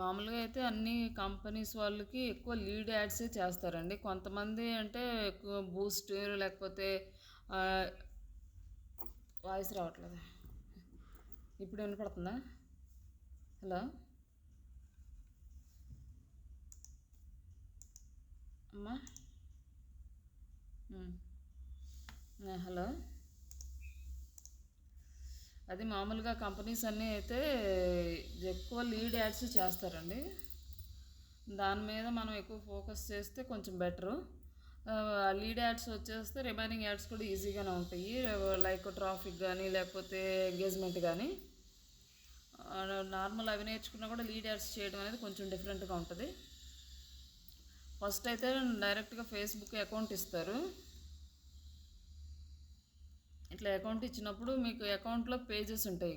మామూలుగా అయితే అన్ని కంపెనీస్ వాళ్ళకి ఎక్కువ లీడ్ యాడ్సే చేస్తారండి. కొంతమంది అంటే ఎక్కువ బూస్ట్ లేకపోతే ఆహ్, వాయిస్ రావట్లేదు. ఇప్పుడు వినపడుతుందా? హలో! అమ్మా! హ్మ్. హలో! అది మామూలుగా కంపెనీస్ అన్నీ అయితే ఎక్కువ లీడ్ యాడ్స్ చేస్తారండి. దాని మీద మనం ఎక్కువ ఫోకస్ చేస్తే కొంచెం బెటరు. లీడ్ యాడ్స్ వచ్చేస్తే రిమైనింగ్ యాడ్స్ కూడా ఈజీగానే ఉంటాయి. లైక్ ట్రాఫిక్ కానీ లేకపోతే ఎంగేజ్మెంట్ కానీ నార్మల్ అవి నేర్చుకున్నా కూడా లీడ్ యాడ్స్ చేయడం అనేది కొంచెం డిఫరెంట్గా ఉంటుంది. ఫస్ట్ అయితే డైరెక్ట్గా ఫేస్బుక్ అకౌంట్ ఇస్తారు. ఇట్లా అకౌంట్ ఇచ్చినప్పుడు మీకు అకౌంట్లో పేజెస్ ఉంటాయి.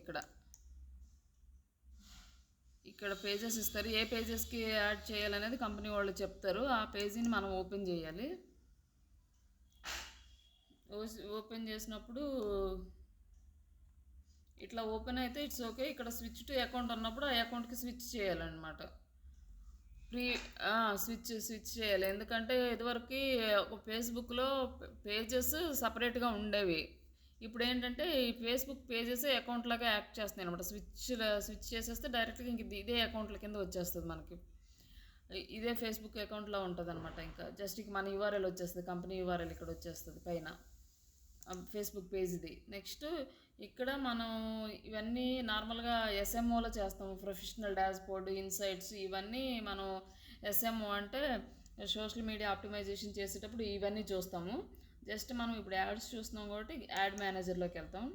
ఇక్కడ పేజెస్ ఇస్తారు. ఏ పేజెస్కి యాడ్ చేయాలనేది కంపెనీ వాళ్ళు చెప్తారు. ఆ పేజీని మనం ఓపెన్ చేయాలి. ఓపెన్ చేసినప్పుడు ఇట్లా ఓపెన్ అయితే ఇట్స్ ఓకే. ఇక్కడ స్విచ్ టు అకౌంట్ అన్నప్పుడు ఆ అకౌంట్కి స్విచ్ చేయాలన్నమాట. ప్రీ స్విచ్ చేయాలి. ఎందుకంటే ఇదివరకు ఒక ఫేస్బుక్లో పేజెస్ సపరేట్గా ఉండేవి. ఇప్పుడు ఏంటంటే ఈ ఫేస్బుక్ పేజెస్ అకౌంట్ లాగా యాక్ట్ చేస్తున్నాయి అనమాట. స్విచ్ చేసేస్తే డైరెక్ట్గా ఇంక ఇదే అకౌంట్ల కింద వచ్చేస్తుంది మనకి. ఇదే ఫేస్బుక్ అకౌంట్లో ఉంటుంది అనమాట. ఇంకా జస్ట్ ఇక మన యూఆర్ఎల్ వచ్చేస్తుంది, కంపెనీ యూఆర్ఎల్ ఇక్కడ వచ్చేస్తుంది పైన ఫేస్బుక్ పేజ్ది. నెక్స్ట్ ఇక్కడ మనం ఇవన్నీ నార్మల్గా ఎస్ఎంఓలో చేస్తాము. ప్రొఫెషనల్ డాష్బోర్డ్, ఇన్సైట్స్ ఇవన్నీ మనం ఎస్ఎంఓ అంటే సోషల్ మీడియా ఆప్టిమైజేషన్ చేసేటప్పుడు ఇవన్నీ చూస్తాము. జస్ట్ మనం ఇప్పుడు యాడ్స్ చూస్తున్నాం కాబట్టి యాడ్ మేనేజర్లోకి వెళ్తాం.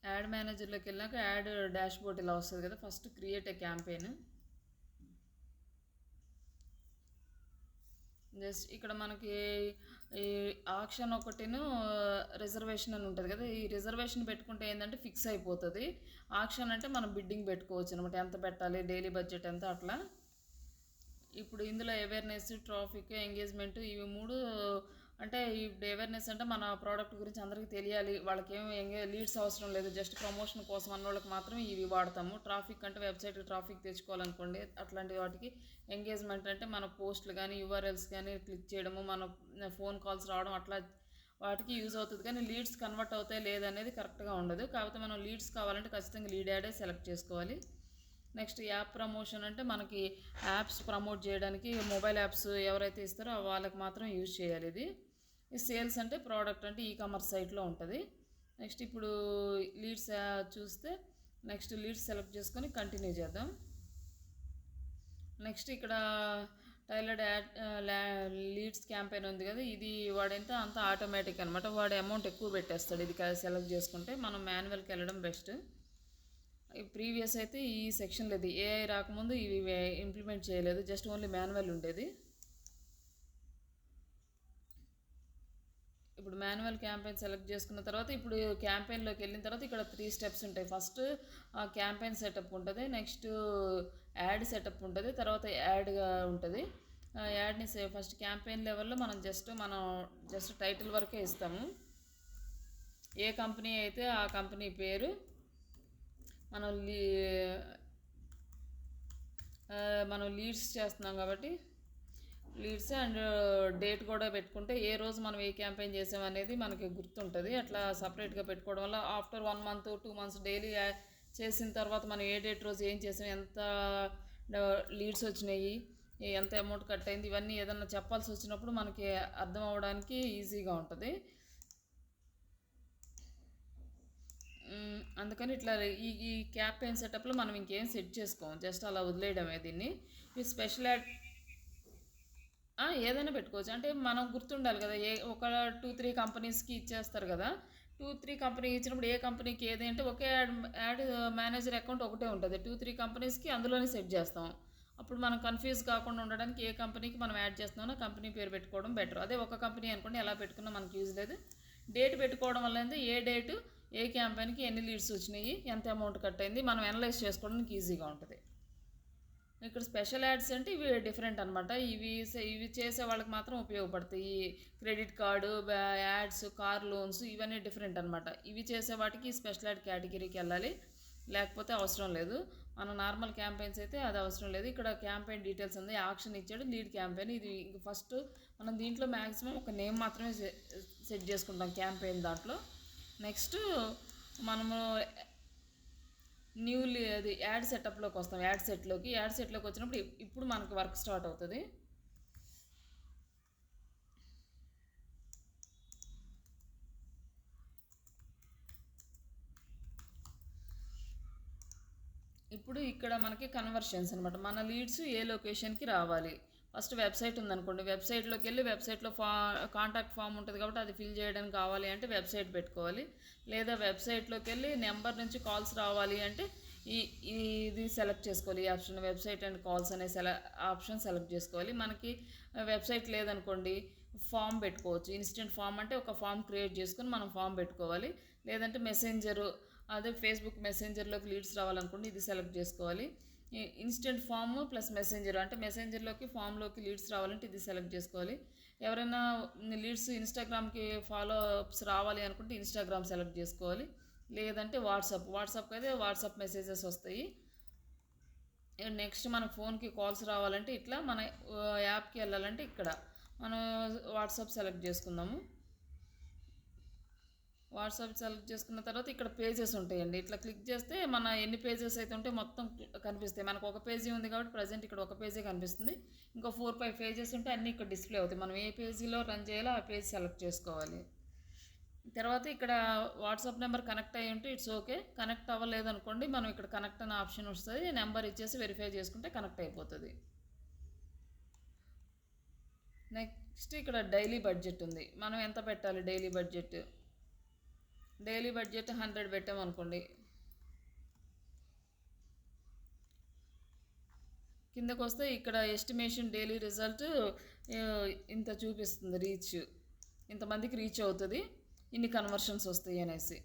యాడ్ మేనేజర్లోకి వెళ్ళాక యాడ్ డాష్బోర్డ్ ఇలా వస్తుంది కదా. First create a campaign. Just ఇక్కడ మనకి ఈ ఆక్షన్ ఒకటిను రిజర్వేషన్ అని ఉంటుంది కదా. ఈ రిజర్వేషన్ పెట్టుకుంటే ఏంటంటే ఫిక్స్ అయిపోతుంది. ఆక్షన్ అంటే మనం బిడ్డింగ్ పెట్టుకోవచ్చు అనమాట. ఎంత పెట్టాలి, డైలీ బడ్జెట్ ఎంత అట్లా. ఇప్పుడు ఇందులో అవేర్నెస్, ట్రాఫిక్, ఎంగేజ్మెంట్ ఇవి మూడు అంటే ఇప్పుడు అవేర్నెస్ అంటే మన ప్రోడక్ట్ గురించి అందరికీ తెలియాలి. వాళ్ళకి లీడ్స్ అవసరం లేదు, జస్ట్ ప్రమోషన్ కోసం అన్న వాళ్ళకి మాత్రం ఇవి వాడతాము. ట్రాఫిక్ అంటే వెబ్సైట్ ట్రాఫిక్ తెచ్చుకోవాలనుకోండి, అట్లాంటి వాటికి. ఎంగేజ్మెంట్ అంటే మన పోస్టులు కానీ యూఆర్ఎల్స్ కానీ క్లిక్ చేయడము, మన ఫోన్ కాల్స్ రావడం అట్లా వాటికి యూజ్ అవుతుంది. కానీ లీడ్స్ కన్వర్ట్ అవుతాయి లేదనేది కరెక్ట్గా ఉండదు. కాకపోతే మనం లీడ్స్ కావాలంటే ఖచ్చితంగా లీడ్ యాడే సెలెక్ట్ చేసుకోవాలి. నెక్స్ట్ యాప్ ప్రమోషన్ అంటే మనకి యాప్స్ ప్రమోట్ చేయడానికి మొబైల్ యాప్స్ ఎవరైతే ఇస్తారో వాళ్ళకి మాత్రం యూజ్ చేయాలి ఇది. ఈ సేల్స్ అంటే ప్రోడక్ట్ అంటే ఈకామర్స్ సైట్లో ఉంటుంది. నెక్స్ట్ ఇప్పుడు లీడ్స్ చూస్తే నెక్స్ట్ లీడ్స్ సెలెక్ట్ చేసుకొని కంటిన్యూ చేద్దాం. నెక్స్ట్ ఇక్కడ టైలర్డ్ యాడ్ లీడ్స్ క్యాంపెయిన్ ఉంది కదా. ఇది వాడంతా అంతా ఆటోమేటిక్ అనమాట. వాడు అమౌంట్ ఎక్కువ పెట్టేస్తాడు ఇది సెలెక్ట్ చేసుకుంటే. మనం మాన్యువల్కి వెళ్ళడం బెస్ట్. ప్రీవియస్ అయితే ఈ సెక్షన్ లేదు, ఏఐ రాకముందు ఇవి ఇంప్లిమెంట్ చేయలేదు, జస్ట్ ఓన్లీ మాన్యువల్ ఉండేది. ఇప్పుడు మాన్యువల్ క్యాంపెయిన్ సెలెక్ట్ చేసుకున్న తర్వాత ఇప్పుడు క్యాంపెయిన్లోకి వెళ్ళిన తర్వాత ఇక్కడ 3 స్టెప్స్ ఉంటాయి. ఫస్ట్ క్యాంపెయిన్ సెటప్ ఉంటుంది, నెక్స్ట్ యాడ్ సెటప్ ఉంటుంది, తర్వాత యాడ్గా ఉంటుంది. యాడ్ని ఫస్ట్ క్యాంపెయిన్ లెవెల్లో మనం జస్ట్ టైటిల్ వరకే ఇస్తాము. ఏ కంపెనీ అయితే ఆ కంపెనీ పేరు, మనం లీడ్స్ చేస్తున్నాం కాబట్టి లీడ్స్ అండ్ డేట్ కూడా పెట్టుకుంటే ఏ రోజు మనం ఏ క్యాంపెయిన్ చేసామనేది మనకి గుర్తుంటుంది. అట్లా సపరేట్గా పెట్టుకోవడం వల్ల ఆఫ్టర్ 1 మంత్ 2 మంత్స్ డైలీ చేసిన తర్వాత మనం ఏ డేట్ రోజు ఏం చేసాం, ఎంత లీడ్స్ వచ్చినాయి, ఎంత అమౌంట్ కట్ అయింది, ఇవన్నీ ఏదన్నా చెప్పాల్సి వచ్చినప్పుడు మనకి అర్థం అవ్వడానికి ఈజీగా ఉంటుంది. అందుకని ఇట్లా ఈ క్యాంపెయిన్ సెటప్లో మనం ఇంకేం సెట్ చేసుకోము, జస్ట్ అలా వదిలేయడమే దీన్ని. ఈ స్పెషల్ యాడ్ ఏదైనా పెట్టుకోవచ్చు. అంటే మనం గుర్తుండాలి కదా. ఒక 2-3 కంపెనీస్కి ఇచ్చేస్తారు కదా. 2-3 కంపెనీ ఇచ్చినప్పుడు ఏ కంపెనీకి ఏది అంటే ఒకే యాడ్ మేనేజర్ అకౌంట్ ఒకటే ఉంటుంది. 2-3 కంపెనీస్కి అందులోనే సెట్ చేస్తాం. అప్పుడు మనం కన్ఫ్యూజ్ కాకుండా ఉండడానికి ఏ కంపెనీకి మనం యాడ్ చేస్తున్నామో కంపెనీ పేరు పెట్టుకోవడం బెటర్. అదే ఒక కంపెనీ అనుకోండి, ఎలా పెట్టుకున్నా మనకి యూజ్ లేదు. డేట్ పెట్టుకోవడం వల్ల అయితే ఏ డేటు ఏ క్యాంపెయిన్కి ఎన్ని లీడ్స్ వచ్చినాయి, ఎంత అమౌంట్ కట్ అయింది మనం అనలైజ్ చేసుకోవడానికి ఈజీగా ఉంటుంది. ఇక్కడ స్పెషల్ యాడ్స్ అంటే ఇవి డిఫరెంట్ అనమాట. ఇవి చేసే వాళ్ళకి మాత్రం ఉపయోగపడతాయి. ఈ credit card, ads, car loans ఇవన్నీ డిఫరెంట్ అనమాట. ఇవి చేసే వాటికి స్పెషల్ యాడ్ కేటగిరీకి వెళ్ళాలి, లేకపోతే అవసరం లేదు. మన నార్మల్ క్యాంపెయిన్స్ అయితే అది అవసరం లేదు. ఇక్కడ క్యాంపెయిన్ డీటెయిల్స్ ఉంది, ఆప్షన్ ఇచ్చాడు, లీడ్ క్యాంపెయిన్. ఇది ఫస్ట్ మనం దీంట్లో మ్యాక్సిమం ఒక నేమ్ మాత్రమే సెట్ చేసుకుంటాం క్యాంపెయిన్ దాంట్లో. నెక్స్ట్ మనము అది యాడ్ సెటప్లోకి వస్తాం. యాడ్ సెట్లోకి వచ్చినప్పుడు ఇప్పుడు మనకు వర్క్ స్టార్ట్ అవుతుంది. ఇప్పుడు ఇక్కడ మనకి కన్వర్షన్స్ అనమాట. మన లీడ్స్ ఏ లొకేషన్కి రావాలి. ఫస్ట్ వెబ్సైట్ ఉందనుకోండి, వెబ్సైట్లోకి వెళ్ళి వెబ్సైట్లో కాంటాక్ట్ ఫామ్ ఉంటుంది కాబట్టి అది ఫిల్ చేయడానికి కావాలి అంటే వెబ్సైట్ పెట్టుకోవాలి. లేదా వెబ్సైట్లోకి వెళ్ళి నెంబర్ నుంచి కాల్స్ రావాలి అంటే ఇది సెలెక్ట్ చేసుకోవాలి. ఈ ఆప్షన్ వెబ్సైట్ అండ్ కాల్స్ అనే ఆప్షన్ సెలెక్ట్ చేసుకోవాలి. మనకి వెబ్సైట్ లేదనుకోండి, ఫామ్ పెట్టుకోవచ్చు. ఇన్స్టెంట్ ఫామ్ అంటే ఒక ఫామ్ క్రియేట్ చేసుకొని మనం ఫామ్ పెట్టుకోవాలి. లేదంటే మెసెంజరు, అదే ఫేస్బుక్ మెసెంజర్లోకి లీడ్స్ రావాలనుకోండి, ఇది సెలెక్ట్ చేసుకోవాలి. ఇన్స్టెంట్ ఫామ్ ప్లస్ మెసెంజర్ అంటే మెసెంజర్లోకి ఫామ్లోకి లీడ్స్ రావాలంటే ఇది సెలెక్ట్ చేసుకోవాలి. ఎవరైనా లీడ్స్ ఇన్స్టాగ్రామ్కి ఫాలో అప్స్ రావాలి అనుకుంటే ఇన్స్టాగ్రామ్ సెలెక్ట్ చేసుకోవాలి. లేదంటే వాట్సాప్కి అయితే వాట్సాప్ మెసేజెస్ వస్తాయి. నెక్స్ట్ మన ఫోన్కి కాల్స్ రావాలంటే ఇట్లా, మన యాప్కి వెళ్ళాలంటే ఇక్కడ మనం వాట్సాప్ సెలెక్ట్ చేసుకుందాము. వాట్సాప్ సెలెక్ట్ చేసుకున్న తర్వాత ఇక్కడ పేజెస్ ఉంటాయండి. ఇట్లా క్లిక్ చేస్తే మన ఎన్ని పేజెస్ అయితే ఉంటే మొత్తం కనిపిస్తాయి. మనకు ఒక పేజీ ఉంది కాబట్టి ప్రజెంట్ ఇక్కడ ఒక పేజీ కనిపిస్తుంది. ఇంకో 4-5 పేజెస్ ఉంటే అన్నీ ఇక్కడ డిస్ప్లే అవుతాయి. మనం ఏ పేజీలో రన్ చేయాలో ఆ పేజ్ సెలెక్ట్ చేసుకోవాలి. తర్వాత ఇక్కడ వాట్సాప్ నెంబర్ కనెక్ట్ అయ్యి ఉంటే ఇట్స్ ఓకే. కనెక్ట్ అవ్వలేదు అనుకోండి, మనం ఇక్కడ కనెక్ట్ అనే ఆప్షన్ వస్తుంది. నెంబర్ ఇచ్చేసి వెరిఫై చేసుకుంటే కనెక్ట్ అయిపోతుంది. నెక్స్ట్ ఇక్కడ డైలీ బడ్జెట్ ఉంది. మనం ఎంత పెట్టాలి డైలీ బడ్జెట్ 100 పెట్టామనుకోండి, కిందకు వస్తే ఇక్కడ ఎస్టిమేషన్ డైలీ రిజల్ట్ ఇంత చూపిస్తుంది. ఇంతమందికి రీచ్ అవుతుంది, ఇన్ని కన్వర్షన్స్ వస్తాయి అనేసి.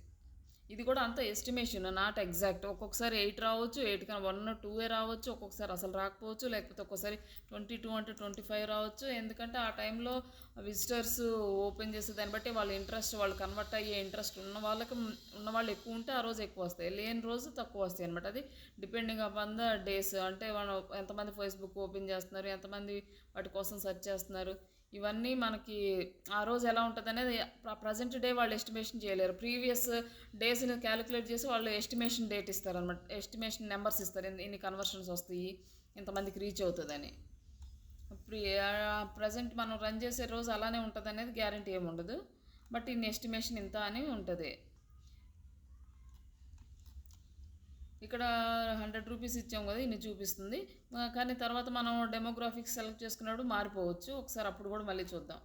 ఇది కూడా అంత ఎస్టిమేషన్, నాట్ ఎగ్జాక్ట్. ఒక్కొక్కసారి 8 రావచ్చు, 8 కన్నా 1 2 రావచ్చు, ఒక్కొక్కసారి అసలు రాకపోవచ్చు, లేకపోతే ఒక్కొక్కసారి 22 అంటే 25 రావచ్చు. ఎందుకంటే ఆ టైంలో విజిటర్స్ ఓపెన్ చేసే దాన్ని బట్టి వాళ్ళ ఇంట్రెస్ట్, వాళ్ళు కన్వర్ట్ అయ్యే ఇంట్రెస్ట్ ఉన్న వాళ్ళు ఎక్కువ ఉంటే ఆ రోజు ఎక్కువ వస్తాయి, లేని రోజు తక్కువ వస్తాయి అనమాట. అది డిపెండింగ్ అపాన్ ద డేస్. అంటే మనం ఎంతమంది ఫేస్బుక్ ఓపెన్ చేస్తున్నారు, ఎంతమంది వాటి కోసం సెర్చ్ చేస్తున్నారు, ఇవన్నీ మనకి ఆ రోజు ఎలా ఉంటుంది అనేది ప్రజెంట్ డే వాళ్ళు ఎస్టిమేషన్ చేయలేరు. ప్రీవియస్ డేస్ని క్యాలిక్యులేట్ చేసి వాళ్ళు ఎస్టిమేషన్ డేట్ ఇస్తారు అనమాట. ఎస్టిమేషన్ నెంబర్స్ ఇస్తారు, ఇన్ని కన్వర్షన్స్ వస్తాయి, ఇంతమందికి రీచ్ అవుతుందని. ప్రజెంట్ మనం రన్ చేసే రోజు అలానే ఉంటుంది అనేది గ్యారంటీ ఏమి ఉండదు. బట్ ఇన్ని ఎస్టిమేషన్ ఇంత అని ఉంటుంది. ఇక్కడ 100 రూపీస్ ఇచ్చాం కదా, ఇన్ని చూపిస్తుంది. కానీ తర్వాత మనం డెమోగ్రాఫిక్స్ సెలెక్ట్ చేసుకున్నప్పుడు మారిపోవచ్చు. ఒకసారి అప్పుడు కూడా మళ్ళీ చూద్దాం.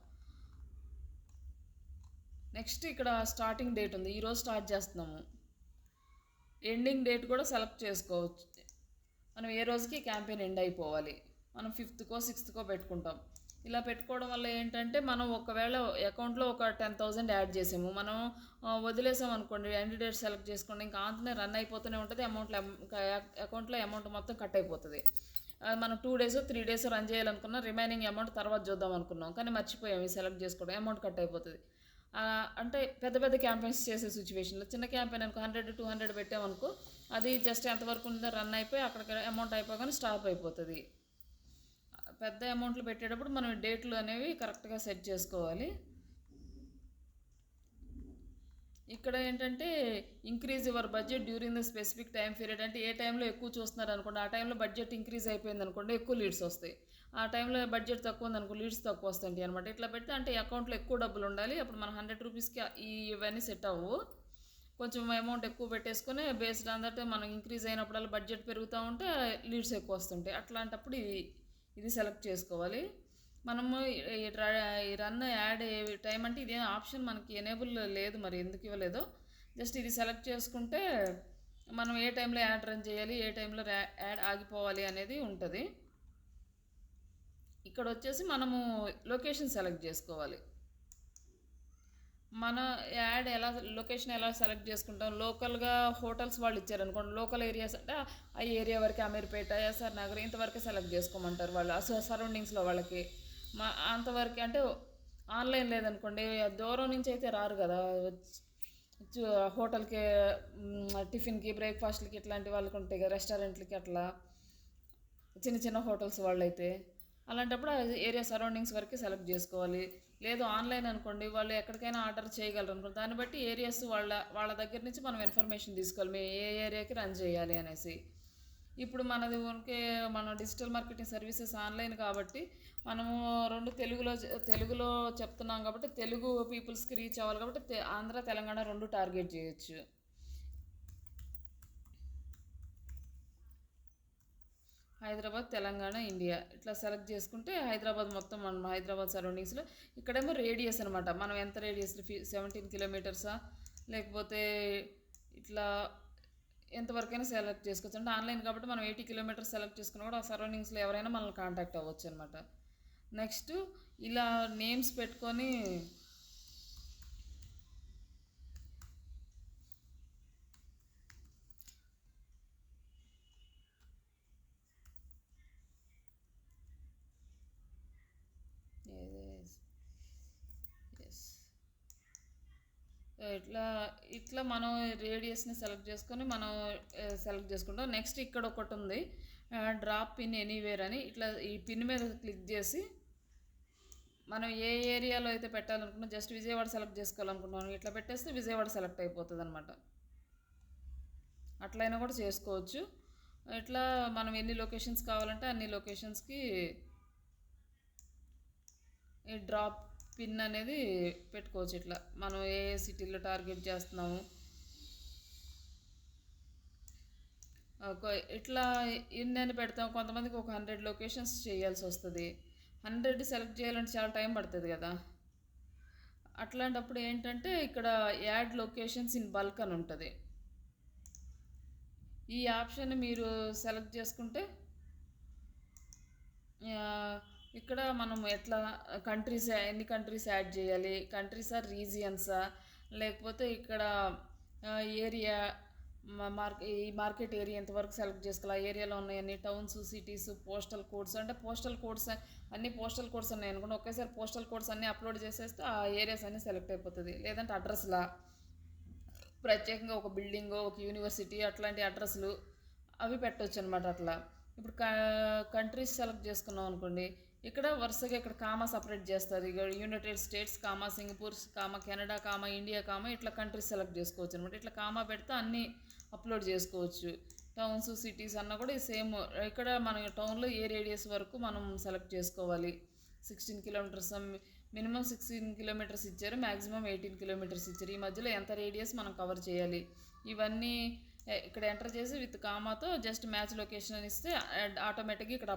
నెక్స్ట్ ఇక్కడ స్టార్టింగ్ డేట్ ఉంది, ఈరోజు స్టార్ట్ చేస్తున్నాము. ఎండింగ్ డేట్ కూడా సెలెక్ట్ చేసుకోవచ్చు. మనం ఏ రోజుకి క్యాంపెయిన్ ఎండ్ అయిపోవాలి, మనం 5th 6th పెట్టుకుంటాం. ఇలా పెట్టుకోవడం వల్ల ఏంటంటే మనం ఒకవేళ అకౌంట్లో ఒక 10,000 యాడ్ చేసాము, మనం వదిలేసాం అనుకోండి, ఎండ్ డేట్ సెలెక్ట్ చేసుకోండి, ఇంకా అంతనే రన్ అయిపోతూనే ఉంటుంది. అకౌంట్లో అమౌంట్ మొత్తం కట్ అయిపోతుంది. మనం 2 days 3 days రన్ చేయాలనుకున్నాం, రిమైనింగ్ అమౌంట్ తర్వాత చూద్దాం అనుకున్నాం, కానీ మర్చిపోయాం సెలెక్ట్ చేసుకోవడం, అమౌంట్ కట్ అయిపోతుంది. అంటే పెద్ద పెద్ద క్యాంపెయిన్స్ చేసే సిచ్యువేషన్లో చిన్న క్యాంపెయిన్ అనుకో 100-200 పెట్టామనుకో, అది జస్ట్ ఎంతవరకు ఉందో రన్ అయిపోయి అక్కడ అమౌంట్ అయిపోగానే స్టాప్ అయిపోతుంది. పెద్ద అమౌంట్లు పెట్టేటప్పుడు మనం డేట్లు అనేవి కరెక్ట్గా సెట్ చేసుకోవాలి. ఇక్కడ ఏంటంటే increase your budget during the specific time period. అంటే ఏ టైంలో ఎక్కువ చూస్తున్నారు అనుకోండి, ఆ టైంలో బడ్జెట్ ఇంక్రీజ్ అయిపోయింది అనుకోండి, ఎక్కువ లీడ్స్ వస్తాయి. ఆ టైంలో బడ్జెట్ తక్కువ ఉంది అనుకో, లీడ్స్ తక్కువ వస్తాయి అనమాట. ఇట్లా పెడితే అంటే అకౌంట్లో ఎక్కువ డబ్బులు ఉండాలి. అప్పుడు మనం 100 రూపీస్కి ఇవన్నీ సెట్ అవ్వవు. కొంచెం అమౌంట్ ఎక్కువ పెట్టేసుకొని బేస్డ్ ఆన్ దట్ మనం ఇంక్రీజ్ అయినప్పుడల్లా బడ్జెట్ పెరుగుతూ ఉంటే లీడ్స్ ఎక్కువ వస్తుంటాయి. అట్లాంటప్పుడు ఇది సెలెక్ట్ చేసుకోవాలి. మనము రన్ యాడ్ టైం అంటే ఇదే ఆప్షన్ మనకి ఎనేబుల్ లేదు, మరి ఎందుకు ఇవ్వలేదో. జస్ట్ ఇది సెలెక్ట్ చేసుకుంటే మనం ఏ టైంలో యాడ్ రన్ చేయాలి, ఏ టైంలో యాడ్ ఆగిపోవాలి అనేది ఉంటుంది. ఇక్కడ వచ్చేసి మనము లొకేషన్ సెలెక్ట్ చేసుకోవాలి. మన యాడ్ ఎలా లొకేషన్ ఎలా సెలెక్ట్ చేసుకుంటాం, లోకల్గా హోటల్స్ వాళ్ళు ఇచ్చారనుకోండి, లోకల్ ఏరియాస్ అంటే ఆ ఏరియా వరకే అమీర్పేట, ఎస్ఆర్ నగర్ ఇంతవరకే సెలెక్ట్ చేసుకోమంటారు వాళ్ళు సరౌండింగ్స్లో వాళ్ళకి. అంతవరకు అంటే ఆన్లైన్ లేదనుకోండి, దూరం నుంచి అయితే రారు కదా హోటల్కి, టిఫిన్కి బ్రేక్ఫాస్ట్లకి ఇట్లాంటి వాళ్ళకి ఉంటాయి కదా రెస్టారెంట్లకి, అట్లా చిన్న చిన్న హోటల్స్ వాళ్ళైతే అలాంటప్పుడు ఆ ఏరియా సరౌండింగ్స్ వరకు సెలెక్ట్ చేసుకోవాలి. లేదు ఆన్లైన్ అనుకోండి, వాళ్ళు ఎక్కడికైనా ఆర్డర్ చేయగలరు అనుకోండి, దాన్ని బట్టి ఏరియాస్ వాళ్ళ దగ్గర నుంచి మనం ఇన్ఫర్మేషన్ తీసుకోవాలి, మేము ఏ ఏరియాకి రన్ చేయాలి అనేసి. ఇప్పుడు మనది ఊరికే మన డిజిటల్ మార్కెటింగ్ సర్వీసెస్ ఆన్లైన్ కాబట్టి మనము రెండు తెలుగులో చెప్తున్నాం కాబట్టి తెలుగు పీపుల్స్కి రీచ్ అవ్వాలి కాబట్టి ఆంధ్ర తెలంగాణ రెండు టార్గెట్ చేయొచ్చు. హైదరాబాద్, తెలంగాణ, ఇండియా ఇట్లా సెలెక్ట్ చేసుకుంటే హైదరాబాద్ మొత్తం మనం హైదరాబాద్ సరౌండింగ్స్లో ఇక్కడేమో రేడియస్ అనమాట, మనం ఎంత రేడియస్ 17 కిలోమీటర్సా లేకపోతే ఇట్లా ఎంతవరకైనా సెలెక్ట్ చేసుకోవచ్చు. అంటే ఆన్లైన్ కాబట్టి మనం 80 కిలోమీటర్స్ సెలెక్ట్ చేసుకున్నా కూడా ఆ సరౌండింగ్స్లో ఎవరైనా మనల్ని కాంటాక్ట్ అవ్వచ్చు అనమాట. నెక్స్ట్ ఇలా నేమ్స్ పెట్టుకొని ఎస్ ఇట్లా ఇట్లా మనం రేడియస్ని సెలెక్ట్ చేసుకొని మనం సెలెక్ట్ చేసుకుంటాం. నెక్స్ట్ ఇక్కడ ఒకటి ఉంది, డ్రాప్ పిన్ ఎనీవేర్ అని. ఇట్లా ఈ పిన్ మీద క్లిక్ చేసి మనం ఏ ఏరియాలో అయితే పెట్టాలనుకున్నా, జస్ట్ విజయవాడ సెలెక్ట్ చేసుకోవాలనుకుంటున్నాను, ఇట్లా పెట్టేస్తే విజయవాడ సెలెక్ట్ అయిపోతుంది అనమాట. అట్లయినా కూడా చేసుకోవచ్చు. ఇట్లా మనం ఎన్ని లొకేషన్స్ కావాలంటే అన్ని లొకేషన్స్కి ఈ డ్రాప్ పిన్ అనేది పెట్టుకోవచ్చు. ఇట్లా మనం ఏ సిటీలో టార్గెట్ చేస్తున్నాము ఇట్లా ఇన్ని పెడతాం. కొంతమందికి ఒక 100 లొకేషన్స్ చేయాల్సి వస్తుంది. 100 సెలెక్ట్ చేయాలంటే చాలా టైం పడుతుంది కదా. అట్లాంటప్పుడు ఏంటంటే ఇక్కడ యాడ్ లొకేషన్స్ ఇన్ బల్క్ అని ఉంటుంది. ఈ ఆప్షన్ మీరు సెలెక్ట్ చేసుకుంటే ఇక్కడ మనం ఎట్లా ఎన్ని కంట్రీస్ యాడ్ చేయాలి, కంట్రీస్ ఆర్ రీజియన్సా, లేకపోతే ఇక్కడ ఏరియా ఈ మార్కెట్ ఏరియా ఎంతవరకు సెలెక్ట్ చేసుకోవాలి, ఆ ఏరియాలో ఉన్నాయన్ని టౌన్స్, సిటీస్, పోస్టల్ కోడ్స్. అంటే పోస్టల్ కోడ్స్ అన్ని పోస్టల్ కోడ్స్ ఉన్నాయి అనుకోండి, ఒకేసారి పోస్టల్ కోడ్స్ అన్నీ అప్లోడ్ చేసేస్తే ఆ ఏరియాస్ అన్నీ సెలెక్ట్ అయిపోతుంది. లేదంటే అడ్రస్లా ప్రత్యేకంగా ఒక బిల్డింగ్, ఒక యూనివర్సిటీ అట్లాంటి అడ్రస్లు అవి పెట్టవచ్చు అనమాట. అట్లా ఇప్పుడు కంట్రీస్ సెలెక్ట్ చేసుకున్నాం అనుకోండి, ఇక్కడ వరుసగా ఇక్కడ కామా సపరేట్ చేస్తారు. ఇక United states comma, Singapore comma, Canada comma, India comma, ఇట్లా కంట్రీస్ సెలెక్ట్ చేసుకోవచ్చు అనమాట. ఇట్లా కామా పెడితే అన్నీ అప్లోడ్ చేసుకోవచ్చు. టౌన్స్, సిటీస్ అన్నా కూడా సేమ్. ఇక్కడ మన టౌన్లో ఏ రేడియస్ వరకు మనం సెలెక్ట్ చేసుకోవాలి. 16 కిలోమీటర్స్, మినిమం 16 కిలోమీటర్స్ ఇచ్చారు, మ్యాక్సిమం 18 కిలోమీటర్స్ ఇచ్చారు. ఈ మధ్యలో ఎంత రేడియస్ మనం కవర్ చేయాలి ఇవన్నీ ఇక్కడ ఎంటర్ చేసి విత్ కామాతో జస్ట్ మ్యాచ్ లొకేషన్ అని ఇస్తే ఆటోమేటిక్గా ఇక్కడ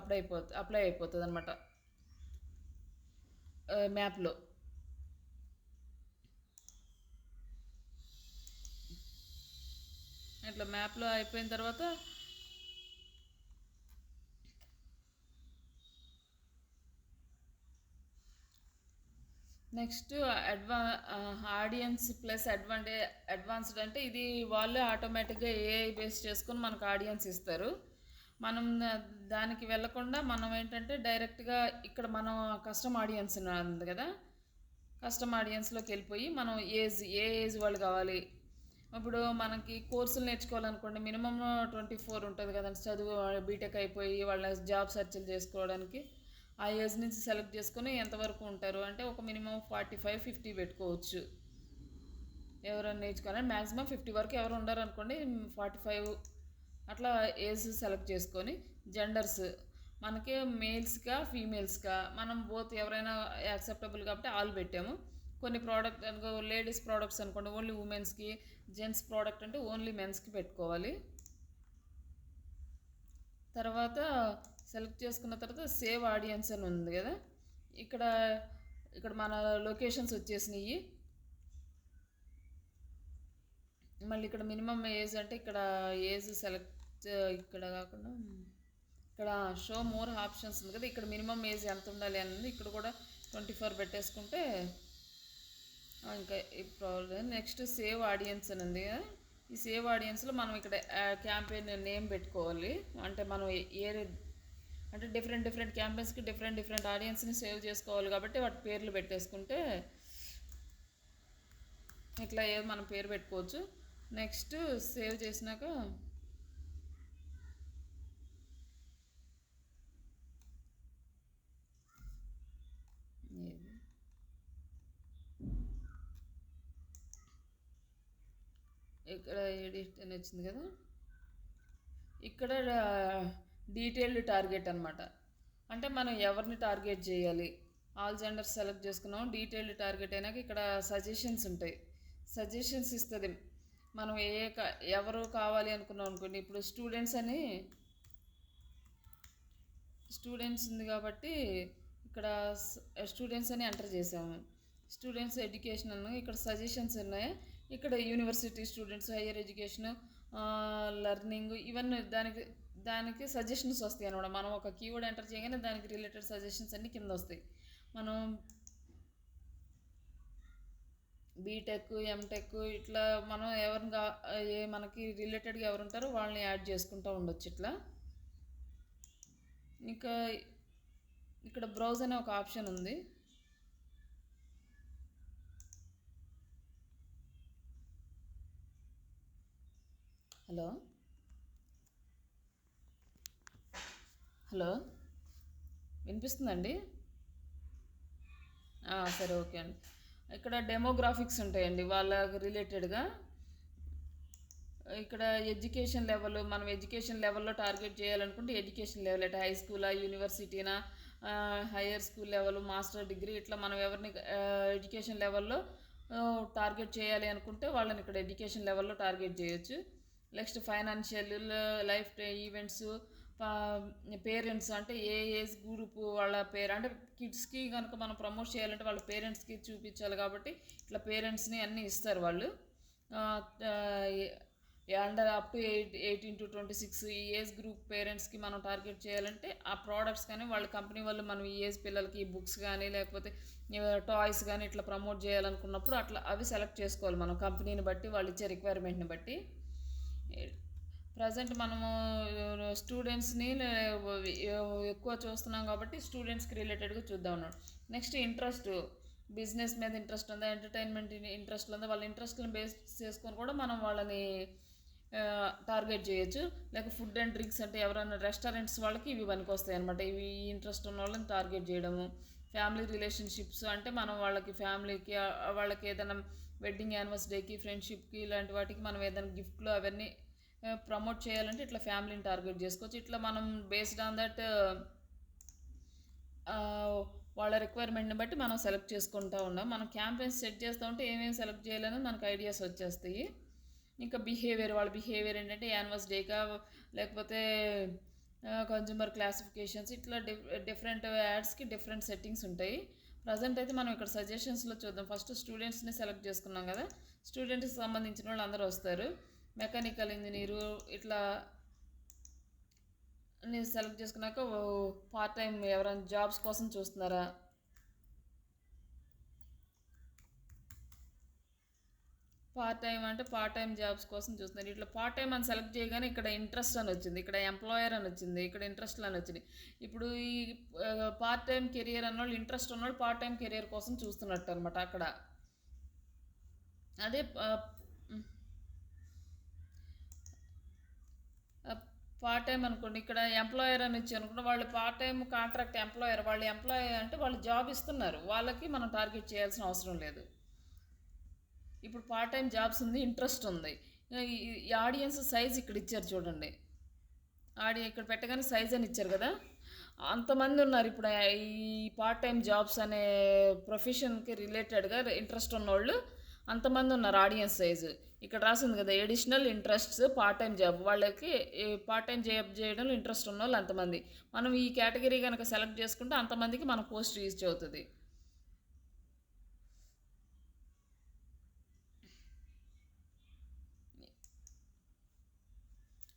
అప్లై అయిపోతుంది అనమాట మ్యాప్లో. ఇట్లా మ్యాప్లో అయిపోయిన తర్వాత నెక్స్ట్ ఆడియన్స్ ప్లస్ అడ్వాన్స్డ్ అంటే ఇది వాళ్ళే ఆటోమేటిక్గా ఏఐ బేస్ చేసుకొని మనకు ఆడియన్స్ ఇస్తారు. మనం దానికి వెళ్ళకుండా మనం ఏంటంటే డైరెక్ట్గా ఇక్కడ మనం కస్టమ్ ఆడియన్స్ ఉంది కదా, కస్టమ్ ఆడియన్స్లోకి వెళ్ళిపోయి మనం ఏ ఏజ్ వాళ్ళు కావాలి. ఇప్పుడు మనకి కోర్సులు నేర్చుకోవాలనుకోండి, మినిమం 24 ఉంటుంది కదండి చదువు, బీటెక్ అయిపోయి వాళ్ళ జాబ్ సెర్చ్లు చేసుకోవడానికి. ఆ ఏజ్ నుంచి సెలెక్ట్ చేసుకొని ఎంతవరకు ఉంటారు అంటే ఒక మినిమం 45-50 పెట్టుకోవచ్చు. ఎవరైనా నేర్చుకోవాలని మ్యాక్సిమం 50 వరకు ఎవరు ఉండరు అనుకోండి, 45 అట్లా ఏజ్ సెలెక్ట్ చేసుకొని జెండర్స్ మనకి మేల్స్కా ఫీమేల్స్కా మనం బోత్ ఎవరైనా యాక్సెప్టబుల్ కాబట్టి ఆల్ పెట్టాము. కొన్ని ప్రోడక్ట్ అనుకో లేడీస్ ప్రోడక్ట్స్ అనుకోండి ఓన్లీ ఉమెన్స్కి, జెంట్స్ ప్రోడక్ట్ అంటే ఓన్లీ మెన్స్కి పెట్టుకోవాలి. తర్వాత సెలెక్ట్ చేసుకున్న తర్వాత సేవ్ ఆడియన్స్ అని ఉంది కదా, ఇక్కడ ఇక్కడ మన లొకేషన్స్ వచ్చేసినాయి. మళ్ళీ ఇక్కడ మినిమం ఏజ్ అంటే ఇక్కడ ఏజ్ సెలెక్ట్ ఇక్కడ కాకుండా ఇక్కడ షో మోర్ ఆప్షన్స్ ఉంది కదా, ఇక్కడ మినిమం ఏజ్ ఎంత ఉండాలి అనేది ఇక్కడ కూడా 24 పెట్టేసుకుంటే ఇంకా ఇప్పుడు నెక్స్ట్ సేవ్ ఆడియన్స్ అని ఉంది కదా. ఈ సేవ్ ఆడియన్స్లో మనం ఇక్కడ క్యాంపెయిన్ నేమ్ పెట్టుకోవాలి. అంటే మనం ఏ అంటే డిఫరెంట్ డిఫరెంట్ క్యాంపెయిన్స్కి డిఫరెంట్ డిఫరెంట్ ఆడియన్స్ని సేవ్ చేసుకోవాలి కాబట్టి వాటి పేర్లు పెట్టేసుకుంటే ఇట్లా ఏదో మనం పేరు పెట్టుకోవచ్చు. నెక్స్ట్ సేవ్ చేసినాక ఇక్కడ ఎడిట్ అని వచ్చింది కదా. ఇక్కడ డీటెయిల్డ్ టార్గెట్ అనమాట. అంటే మనం ఎవరిని టార్గెట్ చేయాలి, ఆల్ జెండర్స్ సెలెక్ట్ చేసుకున్నాం. డీటెయిల్డ్ టార్గెట్ అయినాక ఇక్కడ సజెషన్స్ ఉంటాయి. సజెషన్స్ ఇస్తుంది. మనం ఎవరు కావాలి అనుకున్నాం అనుకోండి. ఇప్పుడు స్టూడెంట్స్ ఉంది కాబట్టి ఇక్కడ స్టూడెంట్స్ అని ఎంటర్ చేసాము. స్టూడెంట్స్ ఎడ్యుకేషన్ ఇక్కడ సజెషన్స్ ఉన్నాయి. ఇక్కడ university students, higher education, learning, ఇవన్నీ దానికి సజెషన్స్ వస్తాయి అనమాట. మనం ఒక కీవర్డ్ ఎంటర్ చేయగానే దానికి రిలేటెడ్ సజెషన్స్ అన్నీ కింద వస్తాయి. మనం బీటెక్, ఎంటెక్ ఇట్లా మనం మనకి రిలేటెడ్గా ఎవరు ఉంటారో వాళ్ళని యాడ్ చేసుకుంటూ ఉండొచ్చు ఇట్లా. ఇంకా ఇక్కడ బ్రౌజ్ అనే ఒక ఆప్షన్ ఉంది. హలో వినిపిస్తుందండి? సరే, ఓకే అండి. ఇక్కడ డెమోగ్రాఫిక్స్ ఉంటాయండి వాళ్ళకి రిలేటెడ్గా. ఇక్కడ ఎడ్యుకేషన్ లెవెల్, మనం ఎడ్యుకేషన్ లెవెల్లో టార్గెట్ చేయాలనుకుంటే ఎడ్యుకేషన్ లెవెల్ అంటే హై స్కూలా, యూనివర్సిటీనా, higher school level, master degree, ఇట్లా మనం ఎవరిని ఎడ్యుకేషన్ లెవెల్లో టార్గెట్ చేయాలి అనుకుంటే వాళ్ళని ఇక్కడ ఎడ్యుకేషన్ లెవెల్లో టార్గెట్ చేయొచ్చు. Next financial, life events, parents అంటే ఏ ఏజ్ గ్రూప్ వాళ్ళ అంటే కిడ్స్కి కనుక మనం ప్రమోట్ చేయాలంటే వాళ్ళ పేరెంట్స్కి చూపించాలి కాబట్టి ఇట్లా పేరెంట్స్ని అన్నీ ఇస్తారు వాళ్ళు. అండర్ అప్ టు 18 to 26 ఈ ఏజ్ గ్రూప్ పేరెంట్స్కి మనం టార్గెట్ చేయాలంటే ఆ ప్రోడక్ట్స్ కానీ వాళ్ళ కంపెనీ వాళ్ళు మనం ఈ ఏజ్ పిల్లలకి బుక్స్ కానీ లేకపోతే టాయ్స్ కానీ ఇట్లా ప్రమోట్ చేయాలనుకున్నప్పుడు అట్లా అవి సెలెక్ట్ చేసుకోవాలి మనం కంపెనీని బట్టి, వాళ్ళు ఇచ్చే రిక్వైర్మెంట్ని బట్టి. ప్రజెంట్ మనము స్టూడెంట్స్ని ఎక్కువ చూస్తున్నాం కాబట్టి స్టూడెంట్స్కి రిలేటెడ్గా చూద్దాం అన్నాడు. నెక్స్ట్ ఇంట్రెస్ట్, బిజినెస్ మీద ఇంట్రెస్ట్ ఉందా, ఎంటర్టైన్మెంట్ ఇంట్రెస్ట్ ఉందా, వాళ్ళ ఇంట్రెస్ట్ని బేస్ చేసుకొని కూడా మనం వాళ్ళని టార్గెట్ చేయొచ్చు. లేక ఫుడ్ అండ్ డ్రింక్స్ అంటే ఎవరైనా రెస్టారెంట్స్ వాళ్ళకి ఇవి పనికి వస్తాయి అనమాట. ఇవి ఇంట్రెస్ట్ ఉన్న వాళ్ళని టార్గెట్ చేయడము. ఫ్యామిలీ రిలేషన్షిప్స్ అంటే మనం వాళ్ళకి ఫ్యామిలీకి వాళ్ళకి ఏదైనా వెడ్డింగ్ యానివర్సరీకి, ఫ్రెండ్షిప్కి, ఇలాంటి వాటికి మనం ఏదైనా గిఫ్ట్లు అవన్నీ ప్రమోట్ చేయాలంటే ఇట్లా ఫ్యామిలీని టార్గెట్ చేసుకోవచ్చు. ఇట్లా మనం బేస్డ్ ఆన్ దట్ వాళ్ళ రిక్వైర్మెంట్ని బట్టి మనం సెలెక్ట్ చేసుకుంటూ ఉన్నాం. మనం క్యాంపెయిన్స్ సెట్ చేస్తూ ఉంటే ఏమేమి సెలెక్ట్ చేయాలని మనకు ఐడియాస్ వచ్చేస్తాయి. ఇంకా వాళ్ళ బిహేవియర్ ఏంటంటే యానివర్స్ డేగా లేకపోతే కన్జ్యూమర్ క్లాసిఫికేషన్స్, ఇట్లా డిఫరెంట్ యాడ్స్కి డిఫరెంట్ సెట్టింగ్స్ ఉంటాయి. ప్రజెంట్ అయితే మనం ఇక్కడ సజెషన్స్లో చూద్దాం. ఫస్ట్ స్టూడెంట్స్ని సెలెక్ట్ చేసుకున్నాం కదా. స్టూడెంట్స్కి సంబంధించిన వాళ్ళు అందరూ వస్తారు. మెకానికల్ ఇంజనీరు ఇట్లా నేను సెలెక్ట్ చేసుకున్నాక పార్ట్ టైం ఎవరైనా జాబ్స్ కోసం చూస్తున్నారా, పార్ట్ టైం అంటే పార్ట్ టైం జాబ్స్ కోసం చూస్తున్నారు. ఇట్లా పార్ట్ టైం అని సెలెక్ట్ చేయగానే ఇక్కడ ఇంట్రెస్ట్ అని వచ్చింది, ఇక్కడ ఎంప్లాయర్ అని వచ్చింది, ఇక్కడ ఇంట్రెస్ట్ అని వచ్చింది. ఇప్పుడు ఈ పార్ట్ టైం కెరియర్ అన్నోళ్ళు ఇంట్రెస్ట్ ఉన్నోళ్ళు పార్ట్ టైం కెరియర్ కోసం చూస్తున్నట్టు అనమాట. అక్కడ అదే పార్ట్ టైం అనుకోండి, ఇక్కడ ఎంప్లాయర్ అని ఇచ్చి అనుకోండి, వాళ్ళు పార్ట్ టైం కాంట్రాక్ట్ ఎంప్లాయర్, వాళ్ళు ఎంప్లాయ్ అంటే వాళ్ళు జాబ్ ఇస్తున్నారు, వాళ్ళకి మనం టార్గెట్ చేయాల్సిన అవసరం లేదు. ఇప్పుడు పార్ట్ టైం జాబ్స్ ఉంది, ఇంట్రెస్ట్ ఉంది. ఈ ఆడియన్స్ సైజ్ ఇక్కడ ఇచ్చారు చూడండి. ఇక్కడ పెట్టగానే సైజ్ అని ఇచ్చారు కదా. అంతమంది ఉన్నారు ఇప్పుడు ఈ పార్ట్ టైం జాబ్స్ అనే ప్రొఫెషన్కి రిలేటెడ్గా ఇంట్రెస్ట్ ఉన్నోళ్ళు అంతమంది ఉన్నారు. ఆడియన్స్ సైజు ఇక్కడ రాసింది కదా, additional interests part time job, వాళ్ళకి పార్ట్ టైం జాబ్ చేయడంలో ఇంట్రెస్ట్ ఉన్న వాళ్ళు అంతమంది. మనం ఈ కేటగిరీ కనుక సెలెక్ట్ చేసుకుంటే అంతమందికి మన పోస్ట్ రీచ్ అవుతుంది.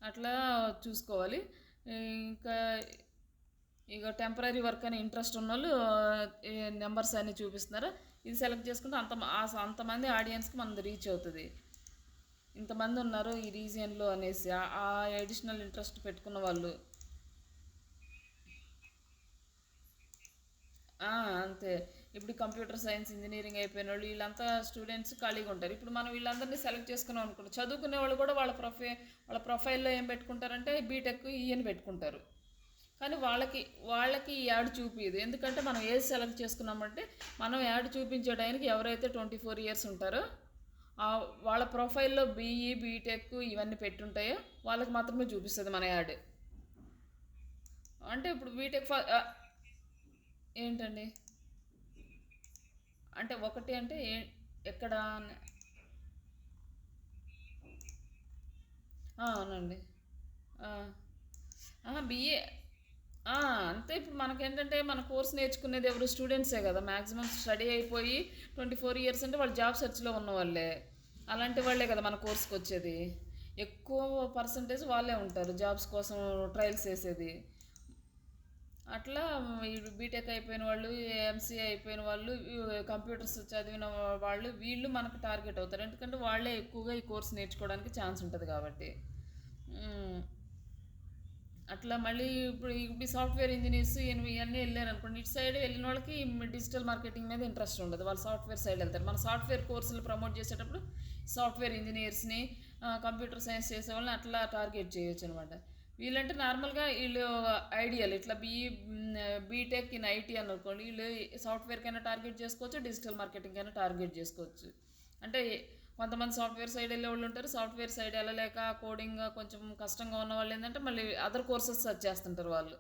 అట్లా చూసుకోవాలి. ఇంకా ఇక టెంపరీ వర్క్ అని ఇంట్రెస్ట్ ఉన్న వాళ్ళు నెంబర్స్ అన్నీ చూపిస్తున్నారు. ఇది సెలెక్ట్ చేసుకుంటే అంతమంది ఆడియన్స్కి మనది రీచ్ అవుతుంది. ఇంతమంది ఉన్నారు ఈ రీజియన్లో అనేసి ఆ అడిషనల్ ఇంట్రెస్ట్ పెట్టుకున్న వాళ్ళు. అంతే. ఇప్పుడు కంప్యూటర్ సైన్స్ ఇంజనీరింగ్ అయిపోయిన వాళ్ళు వీళ్ళంతా స్టూడెంట్స్ ఖాళీగా ఉంటారు. ఇప్పుడు మనం వీళ్ళందరినీ సెలెక్ట్ చేసుకున్నాం అనుకుంటాం, చదువుకునే వాళ్ళు కూడా వాళ్ళ ప్రొఫైల్లో ఏం పెట్టుకుంటారంటే బీటెక్ ఈయన పెట్టుకుంటారు. కానీ వాళ్ళకి ఈ యాడ్ చూపించదు. ఎందుకంటే మనం ఏజ్ సెలెక్ట్ చేసుకున్నామంటే మనం యాడ్ చూపించే టైంకి ఎవరైతే 24 ఇయర్స్ ఉంటారో వాళ్ళ ప్రొఫైల్లో బీఈ బీటెక్ ఇవన్నీ పెట్టుంటాయో వాళ్ళకి మాత్రమే చూపిస్తుంది మన యాడ్. అంటే ఇప్పుడు బీటెక్ ఏంటండి అంటే ఒకటి అంటే ఎక్కడ అవునండి. బిఏ అంతే. ఇప్పుడు మనకేంటంటే మన కోర్స్ నేర్చుకునేది ఎవరు స్టూడెంట్సే కదా, మ్యాక్సిమం స్టడీ అయిపోయి 24 ఇయర్స్ అంటే వాళ్ళు జాబ్ సెర్చ్లో ఉన్న వాళ్ళే. అలాంటి వాళ్ళే కదా మన కోర్స్కి వచ్చేది. ఎక్కువ పర్సంటేజ్ వాళ్ళే ఉంటారు జాబ్స్ కోసం ట్రయల్స్ చేసేది. అట్లా ఈ బీటెక్ అయిపోయిన వాళ్ళు, ఎంసీఏ అయిపోయిన వాళ్ళు, కంప్యూటర్స్ చదివిన వాళ్ళు వీళ్ళు మనకు టార్గెట్ అవుతారు. ఎందుకంటే వాళ్ళే ఎక్కువగా ఈ కోర్స్ నేర్చుకోవడానికి ఛాన్స్ ఉంటుంది కాబట్టి. అట్లా మళ్ళీ ఇప్పుడు సాఫ్ట్వేర్ ఇంజనీర్స్ ఇవన్నీ వెళ్ళారు అనుకోండి, ఇటు సైడ్ వెళ్ళిన వాళ్ళకి డిజిటల్ మార్కెటింగ్ మీద ఇంట్రెస్ట్ ఉండదు, వాళ్ళు సాఫ్ట్వేర్ సైడ్ వెళ్తారు. మన సాఫ్ట్వేర్ కోర్సులు ప్రమోట్ చేసేటప్పుడు సాఫ్ట్వేర్ ఇంజనీర్స్ని, కంప్యూటర్ సైన్స్ చేసే వాళ్ళని అట్లా టార్గెట్ చేయొచ్చు అనమాట. వీళ్ళంటే నార్మల్గా వీళ్ళు ఐడియల్ ఇట్లా బీటెక్ ఇన్ ఐటీ అనుకోండి, వీళ్ళు సాఫ్ట్వేర్కైనా టార్గెట్ చేసుకోవచ్చు, డిజిటల్ మార్కెటింగ్ అయినా టార్గెట్ చేసుకోవచ్చు. అంటే కొంతమంది సాఫ్ట్వేర్ సైడ్ వెళ్ళే వాళ్ళు ఉంటారు, సాఫ్ట్వేర్ సైడ్ వెళ్ళలేక కోడింగ్ కొంచెం కష్టంగా ఉన్న వాళ్ళు ఏంటంటే మళ్ళీ అదర్ కోర్సెస్ సర్చ్ చేస్తుంటారు వాళ్ళు.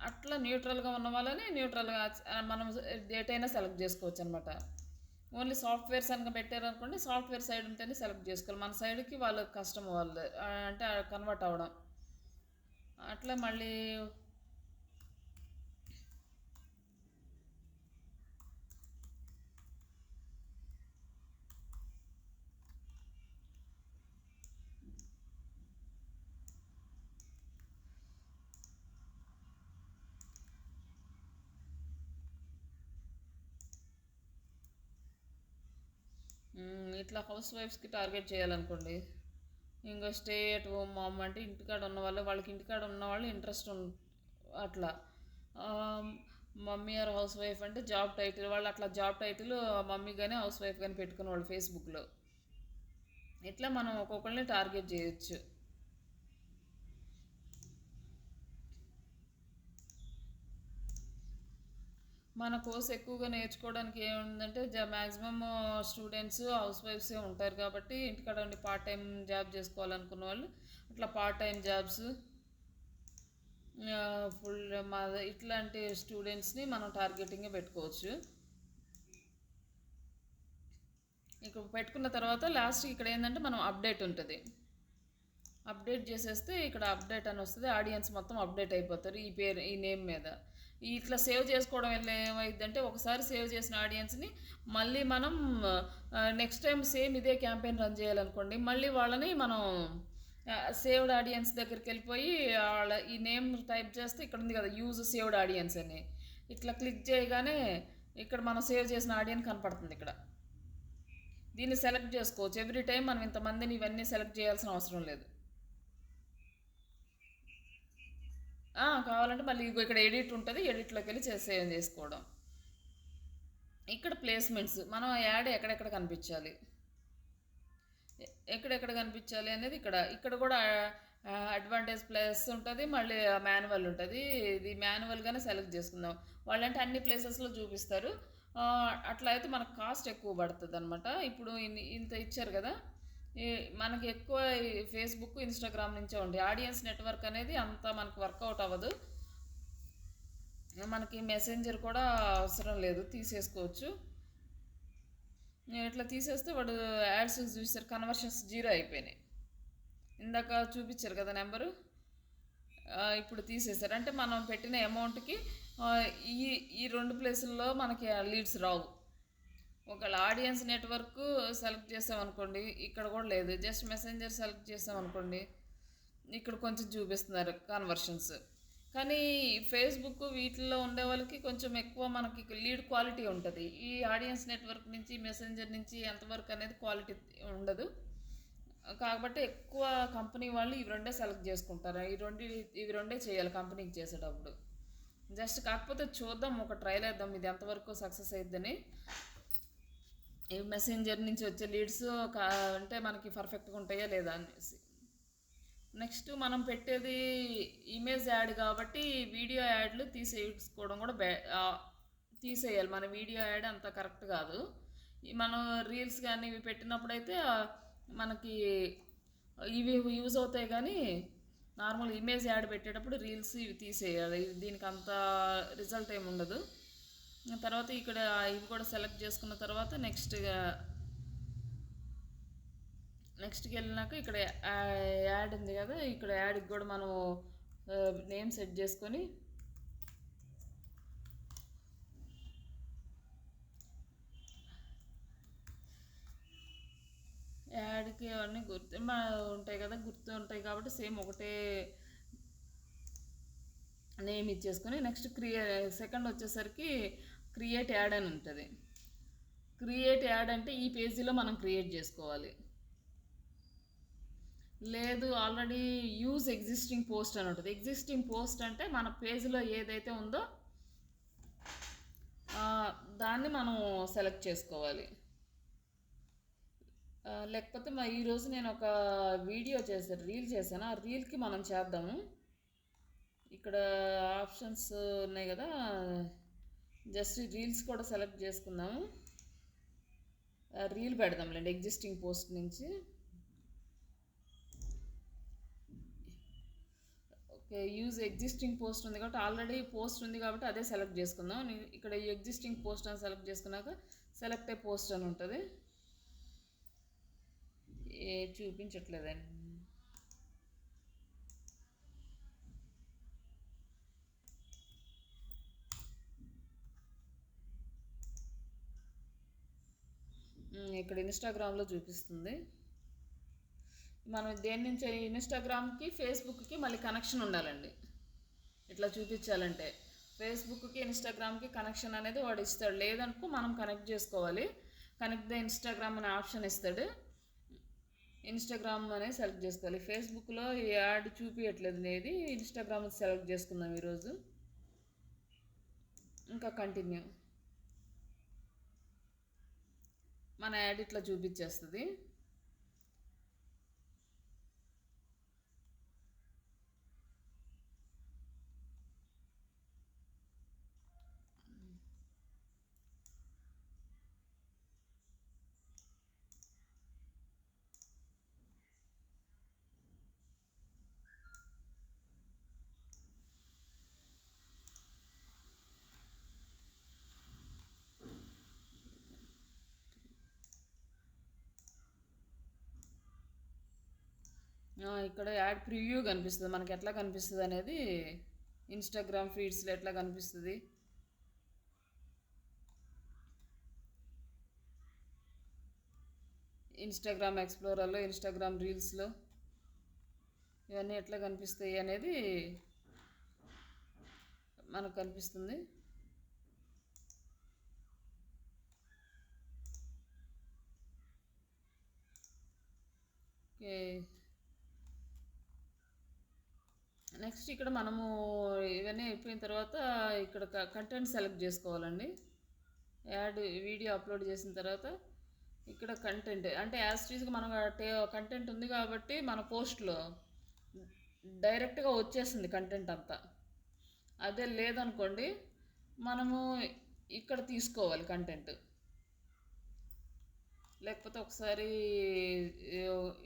అట్లా న్యూట్రల్గా ఉన్న వాళ్ళని న్యూట్రల్గా మనం డేటైనా సెలెక్ట్ చేసుకోవచ్చు అనమాట. ఓన్లీ సాఫ్ట్వేర్స్ కనుక పెట్టారనుకోండి, సాఫ్ట్వేర్ సైడ్ ఉంటేనే సెలెక్ట్ చేసుకోవాలి. మన సైడ్కి వాళ్ళకి కష్టం, వాళ్ళు అంటే కన్వర్ట్ అవ్వడం. అట్లా మళ్ళీ ఇట్లా హౌస్ వైఫ్స్కి టార్గెట్ చేయాలనుకోండి, ఇంకా స్టే ఎట్ హోమ్ మామ్ అంటే ఇంటికాడ ఉన్న వాళ్ళకి ఇంటికాడ ఉన్న వాళ్ళు ఇంట్రెస్ట్ అట్లా. మమ్మీ ఆర్ హౌస్ వైఫ్ అంటే జాబ్ టైటిల్ వాళ్ళు అట్లా జాబ్ టైటిల్ మమ్మీ కానీ హౌస్ వైఫ్ కానీ పెట్టుకునే వాళ్ళు ఫేస్బుక్లో. ఇట్లా మనం ఒక్కొక్కరిని టార్గెట్ చేయొచ్చు. మన కోర్స్ ఎక్కువగా నేర్చుకోవడానికి ఏముందంటే మ్యాక్సిమమ్ స్టూడెంట్స్ హౌస్ వైఫ్సే ఉంటారు కాబట్టి ఇంటికాడ ఉండి పార్ట్ టైం జాబ్ చేసుకోవాలనుకున్న వాళ్ళు అట్లా పార్ట్ టైం జాబ్స్, ఫుల్ మా ఇట్లాంటి స్టూడెంట్స్ని మనం టార్గెటింగ్ పెట్టుకోవచ్చు. ఇక్కడ పెట్టుకున్న తర్వాత లాస్ట్ ఇక్కడ ఏంటంటే మనం అప్డేట్ ఉంటుంది, అప్డేట్ చేసేస్తే ఇక్కడ అప్డేట్ అని వస్తుంది, ఆడియన్స్ మొత్తం అప్డేట్ అయిపోతారు ఈ పేరు ఈ నేమ్ మీద. ఇట్లా సేవ్ చేసుకోవడం వల్ల ఏమైందంటే ఒకసారి సేవ్ చేసిన ఆడియన్స్ని మళ్ళీ మనం నెక్స్ట్ టైం సేమ్ ఇదే క్యాంపెయిన్ రన్ చేయాలనుకోండి, మళ్ళీ వాళ్ళని మనం సేవ్డ్ ఆడియన్స్ దగ్గరికి వెళ్ళిపోయి వాళ్ళ ఈ నేమ్ టైప్ చేస్తే ఇక్కడ ఉంది కదా యూజ్ సేవ్డ్ ఆడియన్స్ అని, ఇట్లా క్లిక్ చేయగానే ఇక్కడ మనం సేవ్ చేసిన ఆడియన్స్ కనపడుతుంది. ఇక్కడ దీన్ని సెలెక్ట్ చేసుకోవచ్చు. ఎవ్రీ టైం మనం ఇంతమందిని ఇవన్నీ సెలెక్ట్ చేయాల్సిన అవసరం లేదు. కావాలంటే మళ్ళీ ఇక్కడ ఎడిట్ ఉంటుంది, ఎడిట్లోకి వెళ్ళి సేవ్ చేసుకోవడం. ఇక్కడ ప్లేస్మెంట్స్ మనం యాడ్ ఎక్కడెక్కడ కనిపించాలి, ఎక్కడెక్కడ కనిపించాలి అనేది ఇక్కడ కూడా అడ్వాంటేజ్ ప్లస్ ఉంటుంది, మళ్ళీ మాన్యువల్ ఉంటుంది. ఇది మాన్యువల్గానే సెలెక్ట్ చేసుకుందాం, వాళ్ళంటే అన్ని ప్లేసెస్లో చూపిస్తారు. అట్లా అయితే మనకు కాస్ట్ ఎక్కువ పడుతుంది అనమాట. ఇప్పుడు ఇంత ఇచ్చారు కదా, మనకి ఎక్కువ ఫేస్బుక్ ఇన్స్టాగ్రామ్ నుంచే ఉంటాయి. ఆడియన్స్ నెట్వర్క్ అనేది అంత మనకు వర్కౌట్ అవ్వదు, మనకి మెసెంజర్ కూడా అవసరం లేదు, తీసేసుకోవచ్చు. ఇట్లా తీసేస్తే వాడు యాడ్స్ చూసారు కన్వర్షన్స్ 0 అయిపోయినాయి. ఇందాక చూపించారు కదా నెంబరు, ఇప్పుడు తీసేశారు. అంటే మనం పెట్టిన అమౌంట్కి ఈ 2 ప్లేసుల్లో మనకి లీడ్స్ రావు. ఒకవేళ ఆడియన్స్ నెట్వర్క్ సెలెక్ట్ చేసామనుకోండి ఇక్కడ కూడా లేదు, జస్ట్ మెసెంజర్ సెలెక్ట్ చేసామనుకోండి ఇక్కడ కొంచెం చూపిస్తున్నారు కన్వర్షన్స్. కానీ ఫేస్బుక్ వీటిల్లో ఉండే వాళ్ళకి కొంచెం ఎక్కువ మనకి లీడ్ క్వాలిటీ ఉంటుంది. ఈ ఆడియన్స్ నెట్వర్క్ నుంచి మెసెంజర్ నుంచి ఎంతవరకు అనేది క్వాలిటీ ఉండదు. కాబట్టి ఎక్కువ కంపెనీ వాళ్ళు ఇవి రెండే సెలెక్ట్ చేసుకుంటారు. ఇవి రెండే చేయాలి కంపెనీకి చేసేటప్పుడు. జస్ట్ కాకపోతే చూద్దాం, ఒక ట్రైల్ వేద్దాం ఇది ఎంతవరకు సక్సెస్ అయిద్దని. ఈ మెసెంజర్ నుంచి వచ్చే లీడ్స్ అంటే మనకి పర్ఫెక్ట్గా ఉంటాయా లేదా అనేసి. నెక్స్ట్ మనం పెట్టేది ఇమేజ్ యాడ్ కాబట్టి వీడియో యాడ్లు తీసేసుకోవడం కూడా తీసేయాలి. మన వీడియో యాడ్ అంత కరెక్ట్ కాదు. మనం రీల్స్ కానీ ఇవి పెట్టినప్పుడైతే మనకి ఇవి యూజ్ అవుతాయి. కానీ నార్మల్ ఇమేజ్ యాడ్ పెట్టేటప్పుడు రీల్స్ ఇవి తీసేయాలి. దీనికి అంత రిజల్ట్ ఏమి ఉండదు. తర్వాత ఇక్కడ ఇవి కూడా సెలెక్ట్ చేసుకున్న తర్వాత నెక్స్ట్కి వెళ్ళినాక ఇక్కడ యాడ్ ఉంది కదా, ఇక్కడ యాడ్కి కూడా మనం నేమ్ సెట్ చేసుకొని యాడ్కి అవన్నీ ఉంటాయి కదా, గుర్తు ఉంటాయి కాబట్టి సేమ్ ఒకటే నేమ్ ఇచ్చేసుకొని నెక్స్ట్ సెకండ్ వచ్చేసరికి క్రియేట్ యాడ్ అని ఉంటుంది. క్రియేట్ యాడ్ అంటే ఈ పేజీలో మనం క్రియేట్ చేసుకోవాలి. లేదు ఆల్రెడీ యూజ్ ఎగ్జిస్టింగ్ పోస్ట్ అని ఉంటుంది. ఎగ్జిస్టింగ్ పోస్ట్ అంటే మన పేజీలో ఏదైతే ఉందో దాన్ని మనం సెలెక్ట్ చేసుకోవాలి. లేకపోతే ఈరోజు నేను ఒక వీడియో చేశాను, రీల్ చేశాను. ఆ రీల్కి మనం చేద్దాము. ఇక్కడ ఆప్షన్స్ ఉన్నాయి కదా, జస్ట్ రీల్స్ కూడా సెలెక్ట్ చేసుకుందాము. రీల్ పెడదాంలేండి ఎగ్జిస్టింగ్ పోస్ట్ నుంచి. ఓకే, యూజ్ ఎగ్జిస్టింగ్ పోస్ట్ ఉంది కాబట్టి ఆల్రెడీ పోస్ట్ ఉంది కాబట్టి అదే సెలెక్ట్ చేసుకుందాం. ఇక్కడ ఎగ్జిస్టింగ్ పోస్ట్ అని సెలెక్ట్ చేసుకున్నాక సెలెక్ట్ ఏ పోస్ట్ అని ఉంటుంది. చూపించట్లేదండి. ఇక్కడ ఇన్స్టాగ్రామ్లో చూపిస్తుంది. మనం దేని నుంచి ఇన్స్టాగ్రామ్కి ఫేస్బుక్కి మళ్ళీ కనెక్షన్ ఉండాలండి. ఇట్లా చూపించాలంటే ఫేస్బుక్కి ఇన్స్టాగ్రామ్కి కనెక్షన్ అనేది వాడు ఇస్తాడు. లేదనుకో మనం కనెక్ట్ చేసుకోవాలి. కనెక్ట్ ద ఇన్స్టాగ్రామ్ అనే ఆప్షన్ ఇస్తాడు. ఇన్స్టాగ్రామ్ అనేది సెలెక్ట్ చేసుకోవాలి. ఫేస్బుక్లో యాడ్ చూపించట్లేదు అనేది, ఇన్స్టాగ్రామ్ సెలెక్ట్ చేసుకుందాం ఈరోజు. ఇంకా కంటిన్యూ. మన యాడ్ ఇట్లా చూపించేస్తుంది. ఇక్కడ యాడ్ ప్రివ్యూ కనిపిస్తుంది. మనకి ఎట్లా కనిపిస్తుంది అనేది ఇన్స్టాగ్రామ్ ఫీడ్స్లో ఎట్లా కనిపిస్తుంది. ఇన్స్టాగ్రామ్ ఎక్స్ప్లోరర్లో, ఇన్స్టాగ్రామ్ రీల్స్లో ఇవన్నీ ఎట్లా కనిపిస్తాయి అనేది మనకు కనిపిస్తుంది. ఓకే, నెక్స్ట్ ఇక్కడ మనము ఇవన్నీ అయిపోయిన తర్వాత ఇక్కడ కంటెంట్ సెలెక్ట్ చేసుకోవాలండి. యాడ్ వీడియో అప్లోడ్ చేసిన తర్వాత ఇక్కడ కంటెంట్ అంటే యాజ్ టీజ్గా మనం కంటెంట్ ఉంది కాబట్టి మన పోస్ట్లో డైరెక్ట్గా వచ్చేస్తుంది కంటెంట్ అంతా. అదే లేదనుకోండి మనము ఇక్కడ తీసుకోవాలి కంటెంట్. లేకపోతే ఒకసారి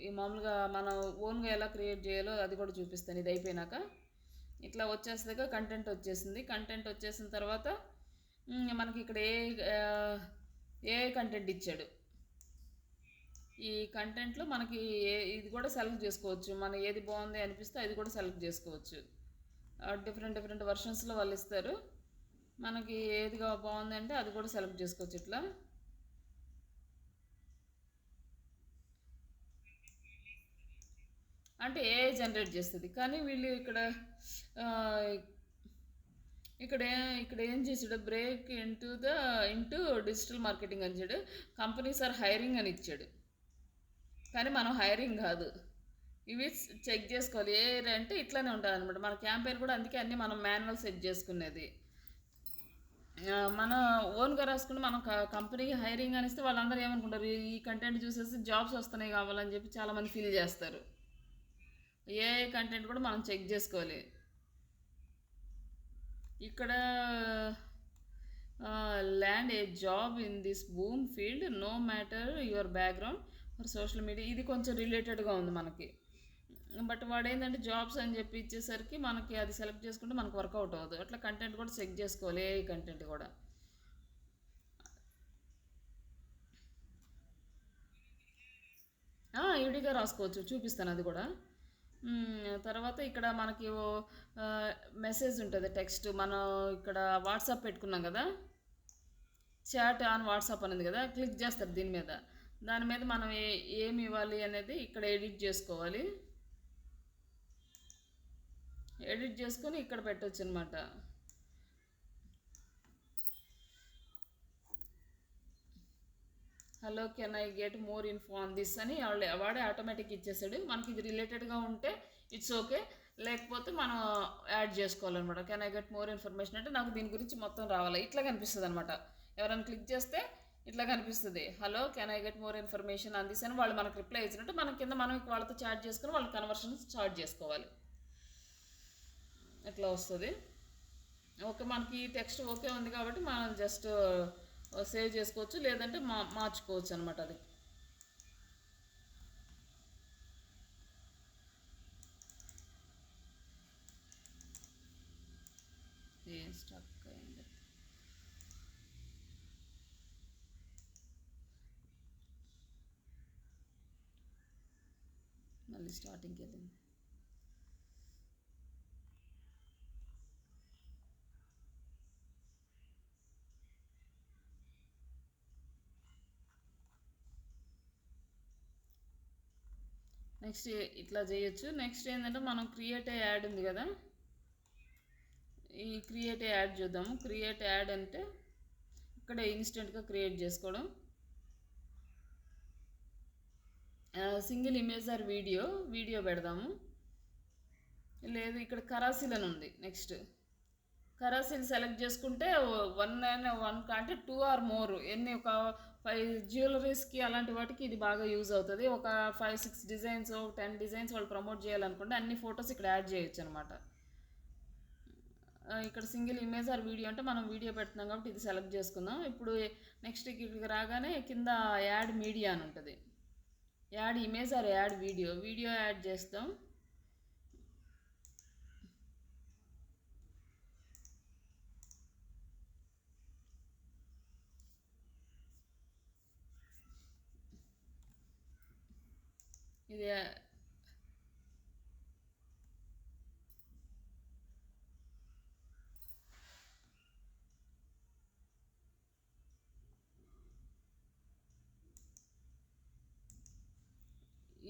ఈ మామూలుగా మనం ఓన్గా ఎలా క్రియేట్ చేయాలో అది కూడా చూపిస్తాను. ఇది అయిపోయినాక ఇట్లా వచ్చేస్తాక కంటెంట్ వచ్చేసింది. కంటెంట్ వచ్చేసిన తర్వాత మనకి ఇక్కడ ఏ కంటెంట్ ఇచ్చాడు, ఈ కంటెంట్లో మనకి ఇది కూడా సెలెక్ట్ చేసుకోవచ్చు. మన ఏది బాగుంది అనిపిస్తే అది కూడా సెలెక్ట్ చేసుకోవచ్చు. డిఫరెంట్ వర్షన్స్లో వాళ్ళు ఇస్తారు. మనకి ఏదిగా బాగుంది అంటే అది కూడా సెలెక్ట్ చేసుకోవచ్చు. ఇట్లా అంటే ఏఐ జనరేట్ చేస్తుంది. కానీ వీళ్ళు ఆ, ఇక్కడ ఇక్కడ ఏం చేసాడు, బ్రేక్ ఇంటూ డిజిటల్ మార్కెటింగ్ అని చెప్పాడు. కంపెనీస్ ఆర్ హైరింగ్ అని ఇచ్చాడు. కానీ మనం హైరింగ్ కాదు, ఇవి చెక్ చేసుకోవాలి. ఏ అంటే ఇట్లానే ఉంటుంది అనమాట. మన క్యాంపెయిన్ కూడా అందుకే అన్నీ మనం మాన్యువల్ సెట్ చేసుకునేది. మన ఓన్గా రాసుకుంటే మనం కంపెనీకి హైరింగ్ అని ఇస్తే వాళ్ళందరూ ఏమనుకుంటారు, ఈ కంటెంట్ చూసేసి జాబ్స్ వస్తున్నాయి కావాలని చెప్పి చాలామంది ఫీల్ చేస్తారు. ఏ కంటెంట్ కూడా మనం చెక్ చేసుకోవాలి. ఇక్కడ land a job in this boom field no matter your background for social media. ఇది కొంచెం రిలేటెడ్గా ఉంది మనకి. బట్ వాడు ఏంటంటే జాబ్స్ అని చెప్పి ఇచ్చేసరికి మనకి అది సెలెక్ట్ చేసుకుంటే మనకు వర్కౌట్ అవ్వదు. అట్లా కంటెంట్ కూడా చెక్ చేసుకోవాలి, ఏ కంటెంట్ కూడా. ఈడీగా రాసుకోవచ్చు, చూపిస్తాను అది కూడా. తర్వాత ఇక్కడ మనకి మెసేజ్ ఉంటుంది, టెక్స్ట్. మనం ఇక్కడ వాట్సాప్ పెట్టుకున్నాం కదా, చాట్ ఆన్ వాట్సాప్ అనేది కదా, క్లిక్ చేస్తారు దీని మీద. దాని మీద మనం ఏమి ఇవ్వాలి అనేది ఇక్కడ ఎడిట్ చేసుకోవాలి. ఎడిట్ చేసుకొని ఇక్కడ పెట్టవచ్చు అనమాట. Hello can I get more info on this అని వాడే ఆటోమేటిక్ ఇచ్చేసాడు. మనకి ఇది రిలేటెడ్గా ఉంటే ఇట్స్ ఓకే, లేకపోతే మనం యాడ్ చేసుకోవాలన్నమాట. Can I get more information అంటే నాకు దీని గురించి మొత్తం రావాలి, ఇట్లా కనిపిస్తుంది అనమాట. ఎవరైనా క్లిక్ చేస్తే ఇట్లా కనిపిస్తుంది, hello can I get more information on this అని వాళ్ళు మనకు రిప్లై ఇచ్చినట్టు మన కింద మనం వాళ్ళతో చాట్ చేసుకుని వాళ్ళ కన్వర్షన్ స్టార్ట్ చేసుకోవాలి. ఇట్లా వస్తుంది. ఓకే, మనకి టెక్స్ట్ ఓకే ఉంది కాబట్టి మనం జస్ట్ సేవ్ చేసుకోవచ్చు, లేదంటే మార్చుకోవచ్చు అనమాట. అది ఏం స్టక్ అయింది, మళ్ళీ స్టార్టింగ్కి వెళ్ళింది. నెక్స్ట్ ఇట్లా చేయొచ్చు. నెక్స్ట్ ఏంటంటే మనం క్రియేట్ ఏ యాడ్ ఉంది కదా, ఈ క్రియేట్ ఏ యాడ్ చూద్దాము. క్రియేట్ యాడ్ అంటే ఇక్కడ ఇన్స్టెంట్గా క్రియేట్ చేసుకోవడం. సింగిల్ ఇమేజ్ ఆర్ వీడియో పెడదాము. లేదు, ఇక్కడ కరాసీల్ అని ఉంది. నెక్స్ట్ కరాసీల్ సెలెక్ట్ చేసుకుంటే వన్ అంటే 2 ఆర్ మోర్, ఎన్ని ఒక 5 జ్యువెలరీస్కి అలాంటి వాటికి ఇది బాగా యూజ్ అవుతుంది. ఒక 5-6 డిజైన్స్, 10 డిజైన్స్ వాళ్ళు ప్రమోట్ చేయాలనుకుంటే అన్ని ఫొటోస్ ఇక్కడ యాడ్ చేయొచ్చు అనమాట. ఇక్కడ సింగిల్ ఇమేజ్ ఆర్ వీడియో అంటే మనం వీడియో పెడుతున్నాం కాబట్టి ఇది సెలెక్ట్ చేసుకుందాం. ఇప్పుడు నెక్స్ట్ ఇక్కడికి రాగానే కింద యాడ్ మీడియా అని ఉంటుంది. Add image are add video add చేస్తాం. ఇది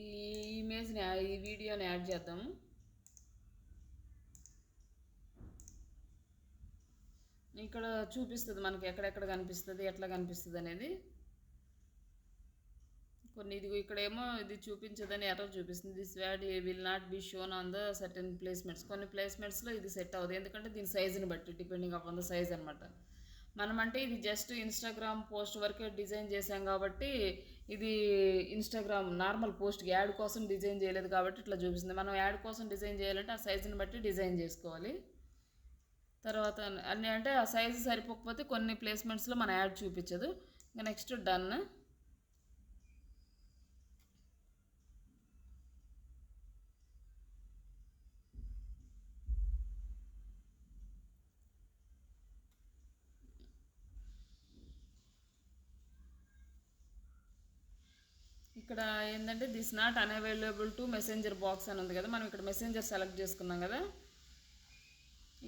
ఈ ఇమేజ్ని ఈ వీడియోని యాడ్ చేద్దాము. ఇక్కడ చూపిస్తుంది మనకి ఎక్కడెక్కడ కనిపిస్తుంది, ఎట్లా కనిపిస్తుంది అనేది. కొన్ని ఇది ఇక్కడేమో ఇది చూపించదని ఎర్రర్ చూపిస్తుంది. This add will not be shown on the certain placements. కొన్ని ప్లేస్మెంట్స్లో ఇది సెట్ అవ్వదు, ఎందుకంటే దీని సైజుని బట్టి డిపెండింగ్ అపాన్ ద సైజ్ అనమాట. మనమంటే ఇది జస్ట్ ఇన్స్టాగ్రామ్ పోస్ట్ వరకే డిజైన్ చేసాం కాబట్టి ఇది ఇన్స్టాగ్రామ్ నార్మల్ పోస్ట్కి యాడ్ కోసం డిజైన్ చేయలేదు కాబట్టి ఇట్లా చూపిస్తుంది. మనం యాడ్ కోసం డిజైన్ చేయాలంటే ఆ సైజుని బట్టి డిజైన్ చేసుకోవాలి. తర్వాత అన్నీ అంటే ఆ సైజు సరిపోకపోతే కొన్ని ప్లేస్మెంట్స్లో మన యాడ్ చూపించదు. ఇంకా నెక్స్ట్ డన్. ఇక్కడ ఏంటంటే this not unavailable to messenger box అని ఉంది కదా, మనం ఇక్కడ మెసెంజర్ సెలెక్ట్ చేసుకున్నాం కదా,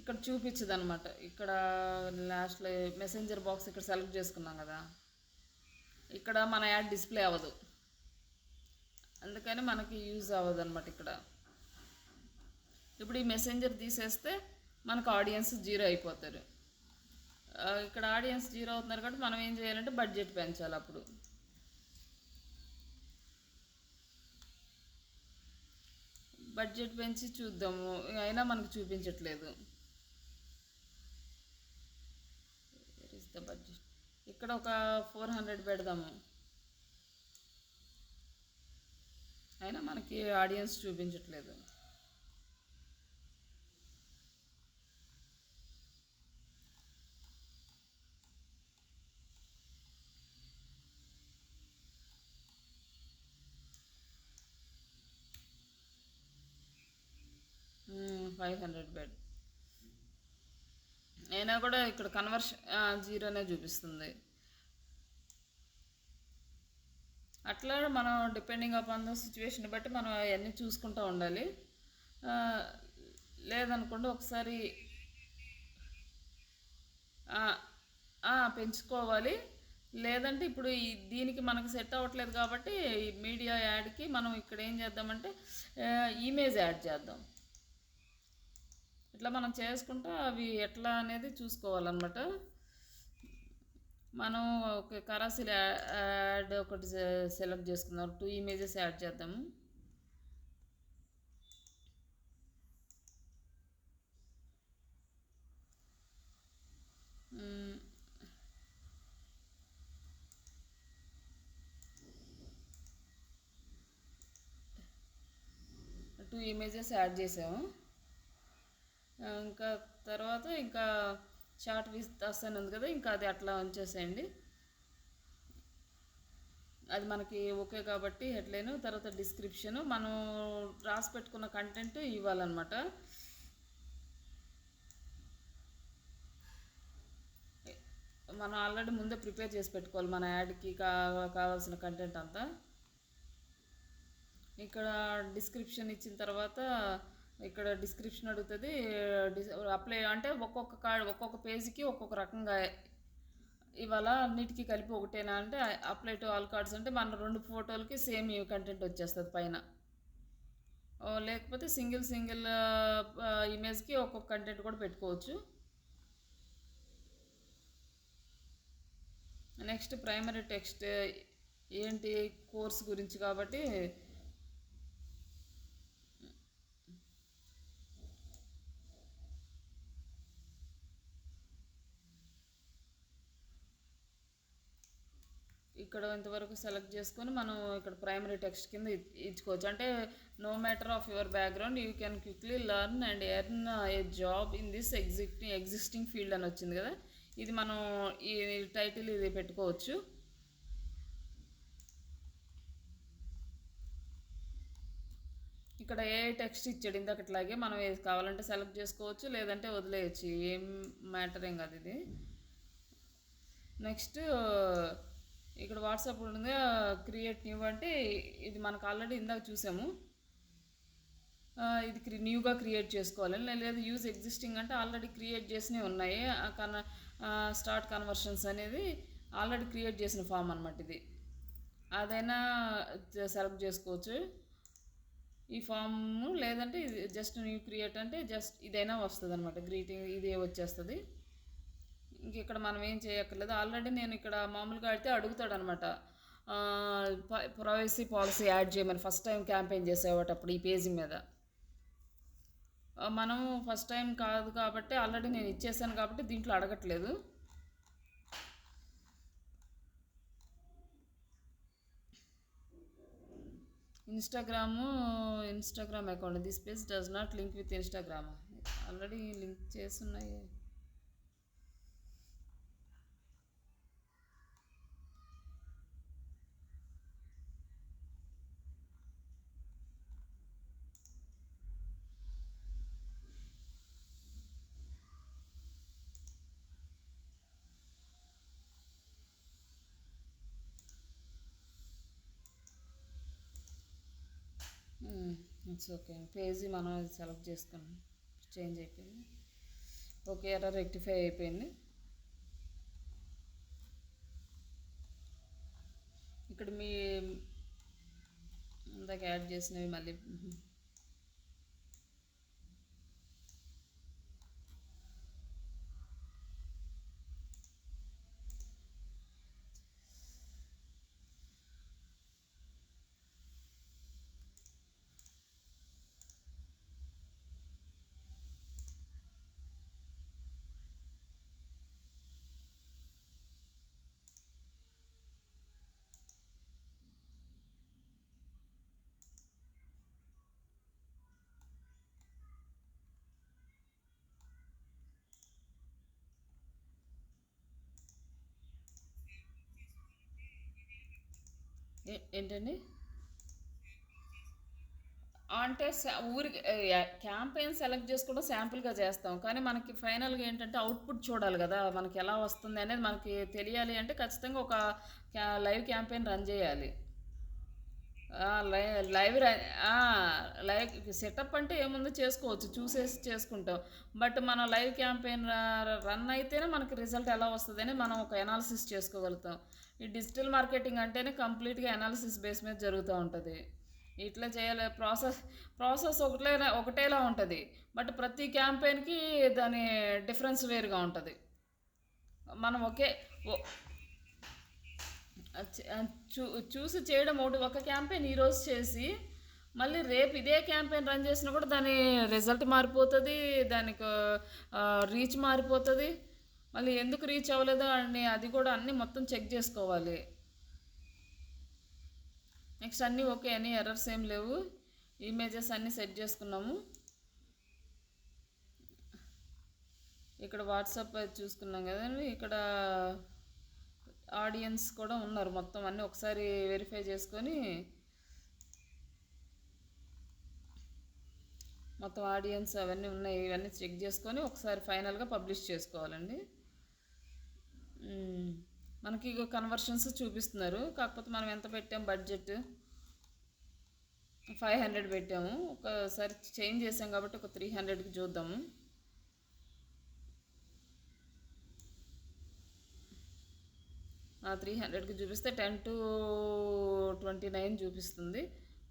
ఇక్కడ చూపించదు అనమాట. ఇక్కడ లాస్ట్లో మెసెంజర్ బాక్స్ ఇక్కడ సెలెక్ట్ చేసుకున్నాం కదా, ఇక్కడ మన యాడ్ డిస్ప్లే అవ్వదు, అందుకని మనకి యూజ్ అవ్వదు అనమాట ఇక్కడ. ఇప్పుడు ఈ మెసెంజర్ తీసేస్తే మనకు ఆడియన్స్ జీరో అయిపోతారు. ఇక్కడ ఆడియన్స్ జీరో అవుతున్నారు కాబట్టి మనం ఏం చేయాలంటే బడ్జెట్ పెంచాలి. అప్పుడు బడ్జెట్ పెంచి చూద్దాము, అయినా మనకు చూపించట్లేదు. Is the budget. ఇక్కడ ఒక 400 పెడదాము, అయినా మనకి ఆడియన్స్ చూపించట్లేదు. $500 బెడ్ అయినా కూడా ఇక్కడ కన్వర్షన్ జీరోనే చూపిస్తుంది. అట్లా మనం డిపెండింగ్ అపాన్ ద సిచ్యువేషన్ బట్టి మనం అవన్నీ చూసుకుంటూ ఉండాలి. లేదనుకోండి ఒకసారి పెంచుకోవాలి. లేదంటే ఇప్పుడు దీనికి మనకు సెట్ అవ్వట్లేదు కాబట్టి ఈ మీడియా యాడ్కి మనం ఇక్కడ ఏం చేద్దామంటే ఇమేజ్ యాడ్ చేద్దాం. ఇట్లా మనం చేసుకుంటూ అవి ఎట్లా అనేది చూసుకోవాలన్నమాట. మనం ఒక కరాసిల్ యాడ్ ఒకటి సెలెక్ట్ చేసుకుందాం, 2 ఇమేజెస్ యాడ్ చేద్దాము. టూ ఇమేజెస్ యాడ్ చేసాము. ఇంకా తర్వాత ఇంకా చాట్ విత్ అస్ అని ఉంది కదా, ఇంకా అది అట్లా ఉంచేసేయండి. అది మనకి ఓకే కాబట్టి హెడ్లైన్, తర్వాత డిస్క్రిప్షను మనం రాసి పెట్టుకున్న కంటెంట్ ఇవ్వాలన్నమాట. మనం ఆల్రెడీ ముందే ప్రిపేర్ చేసి పెట్టుకోవాలి మన యాడ్కి కావాల్సిన కంటెంట్ అంతా. ఇక్కడ డిస్క్రిప్షన్ ఇచ్చిన తర్వాత ఇక్కడ డిస్క్రిప్షన్ అడుగుతుంది. అప్లై అంటే ఒక్కొక్క పేజీకి ఒక్కొక్క రకంగా ఇవాళ అన్నిటికీ కలిపి ఒకటేనా అంటే అప్లై టు ఆల్ కార్డ్స్ అంటే మన 2 ఫోటోలకి సేమ్ కంటెంట్ వచ్చేస్తుంది పైన. లేకపోతే సింగిల్ ఇమేజ్కి ఒక్కొక్క కంటెంట్ కూడా పెట్టుకోవచ్చు. నెక్స్ట్ ప్రైమరీ టెక్స్ట్ ఏంటి కోర్స్ గురించి కాబట్టి ఇక్కడ ఇంతవరకు సెలెక్ట్ చేసుకొని మనం ఇక్కడ ప్రైమరీ టెక్స్ట్ కింద ఇచ్చుకోవచ్చు. అంటే no matter of your background you can quickly learn and earn a job in this existing field అని వచ్చింది కదా, ఇది మనం ఈ టైటిల్ ఇది పెట్టుకోవచ్చు. ఇక్కడ ఏ టెక్స్ట్ ఇచ్చాడు ఇందాకట్లాగే మనం ఏది కావాలంటే సెలెక్ట్ చేసుకోవచ్చు, లేదంటే వదిలేయచ్చు, ఏం మ్యాటర్ ఏం కాదు ఇది. నెక్స్ట్ ఇక్కడ వాట్సాప్ ఉంది, క్రియేట్ న్యూ అంటే ఇది మనకు ఆల్రెడీ ఇందాక చూసాము. ఇది న్యూగా క్రియేట్ చేసుకోవాలి. లేదు యూజ్ ఎగ్జిస్టింగ్ అంటే ఆల్రెడీ క్రియేట్ చేసినవి ఉన్నాయి. స్టార్ట్ కన్వర్షన్స్ అనేది ఆల్రెడీ క్రియేట్ చేసిన ఫామ్ అనమాట ఇది, అదైనా సెలెక్ట్ చేసుకోవచ్చు ఈ ఫామ్. లేదంటే జస్ట్ న్యూ క్రియేట్ అంటే జస్ట్ ఇదైనా వస్తుంది అనమాట, గ్రీటింగ్ ఇదే వచ్చేస్తుంది. ఇంక ఇక్కడ మనం ఏం చేయక్కర్లేదు. ఆల్రెడీ నేను ఇక్కడ మామూలుగా అయితే అడుగుతాడు అనమాట, ప్రైవసీ పాలసీ యాడ్ చేయమని ఫస్ట్ టైం క్యాంపెయిన్ చేసేవాటప్పుడు ఈ పేజీ మీద. మనం ఫస్ట్ టైం కాదు కాబట్టి ఆల్రెడీ నేను ఇచ్చేసాను కాబట్టి దీంట్లో అడగట్లేదు. Instagram account, this page does not link with Instagram, already link చేస్తున్నాయి. ఇట్స్ ఓకే, పేజీ మనం సెలెక్ట్ చేసుకున్నాం, చేంజ్ అయిపోయింది. ఓకే, ఎర్రర్ రెక్టిఫై అయిపోయింది. ఇక్కడ మీ ఇందాక యాడ్ చేసినవి మళ్ళీ ఏంటండి? అంటే ఊరికి క్యాంపెయిన్ సెలెక్ట్ చేసుకోవడం శాంపుల్‌గా చేస్తాం. కానీ మనకి ఫైనల్‌గా ఏంటంటే అవుట్‌పుట్ చూడాలి గదా! మనకి ఎలా వస్తుంది అనేది మనకి తెలియాలి అంటే ఖచ్చితంగా ఒక లైవ్ క్యాంపెయిన్ రన్ జేయాలి. ఆ! లై లైవ్ ర ఆ! లైవ్ సెటప్ అంటే ఏముంది చేసుకోవచ్చు. చూసేసి చేసుకుంటాం. బట్ మన లైవ్ క్యాంపెయిన్ రన్ అయితేనే మనకి రిజల్ట్ ఎలా వస్తదని మనం ఒక ఎనాలిసిస్ చేసుకోగలుగుతాం. ఈ డిజిటల్ మార్కెటింగ్ అంటేనే కంప్లీట్‌గా ఎనాలిసిస్ బేస్ మీద జరుగుతా ఉంటది. ఇట్లా చేయాలి ప్రాసెస్ ఒకటేలా ఉంటది. బట్ ప్రతి క్యాంపెయిన్‌కి దాని డిఫరెన్స్ వేరుగా ఉంటది. మనం ఒకే ఒ చ చూ చూసి చేయడం ఒకటి ఒక క్యాంపెయిన్ ఈరోజు చేసి మళ్ళీ రేపు ఇదే క్యాంపెయిన్ రన్ చేసినా కూడా దాని రిజల్ట్ మారిపోతుంది, దానికి రీచ్ మారిపోతుంది. మళ్ళీ ఎందుకు రీచ్ అవ్వలేదో అని అది కూడా అన్నీ మొత్తం చెక్ చేసుకోవాలి. నెక్స్ట్ అన్నీ ఓకే అని ఎర్రర్స్ ఏం లేవు. ఇమేజెస్ అన్నీ సెట్ చేసుకున్నాము. ఇక్కడ వాట్సాప్ చూసుకున్నాం కదండి. ఇక్కడ ఆడియన్స్ కూడా ఉన్నారు. మొత్తం అన్నీ ఒకసారి వెరిఫై చేసుకొని మొత్తం ఆడియన్స్ అవన్నీ ఉన్నాయి, ఇవన్నీ చెక్ చేసుకొని ఒకసారి ఫైనల్గా పబ్లిష్ చేసుకోవాలండి. మనకి ఇక కన్వర్షన్స్ చూపిస్తున్నారు. కాకపోతే మనం ఎంత పెట్టాం బడ్జెట్ 500 పెట్టాము. ఒకసారి చేంజ్ చేసాం కాబట్టి ఒక 300కి చూద్దాము. ఆ 300కి చూపిస్తే 10 to 29 చూపిస్తుంది.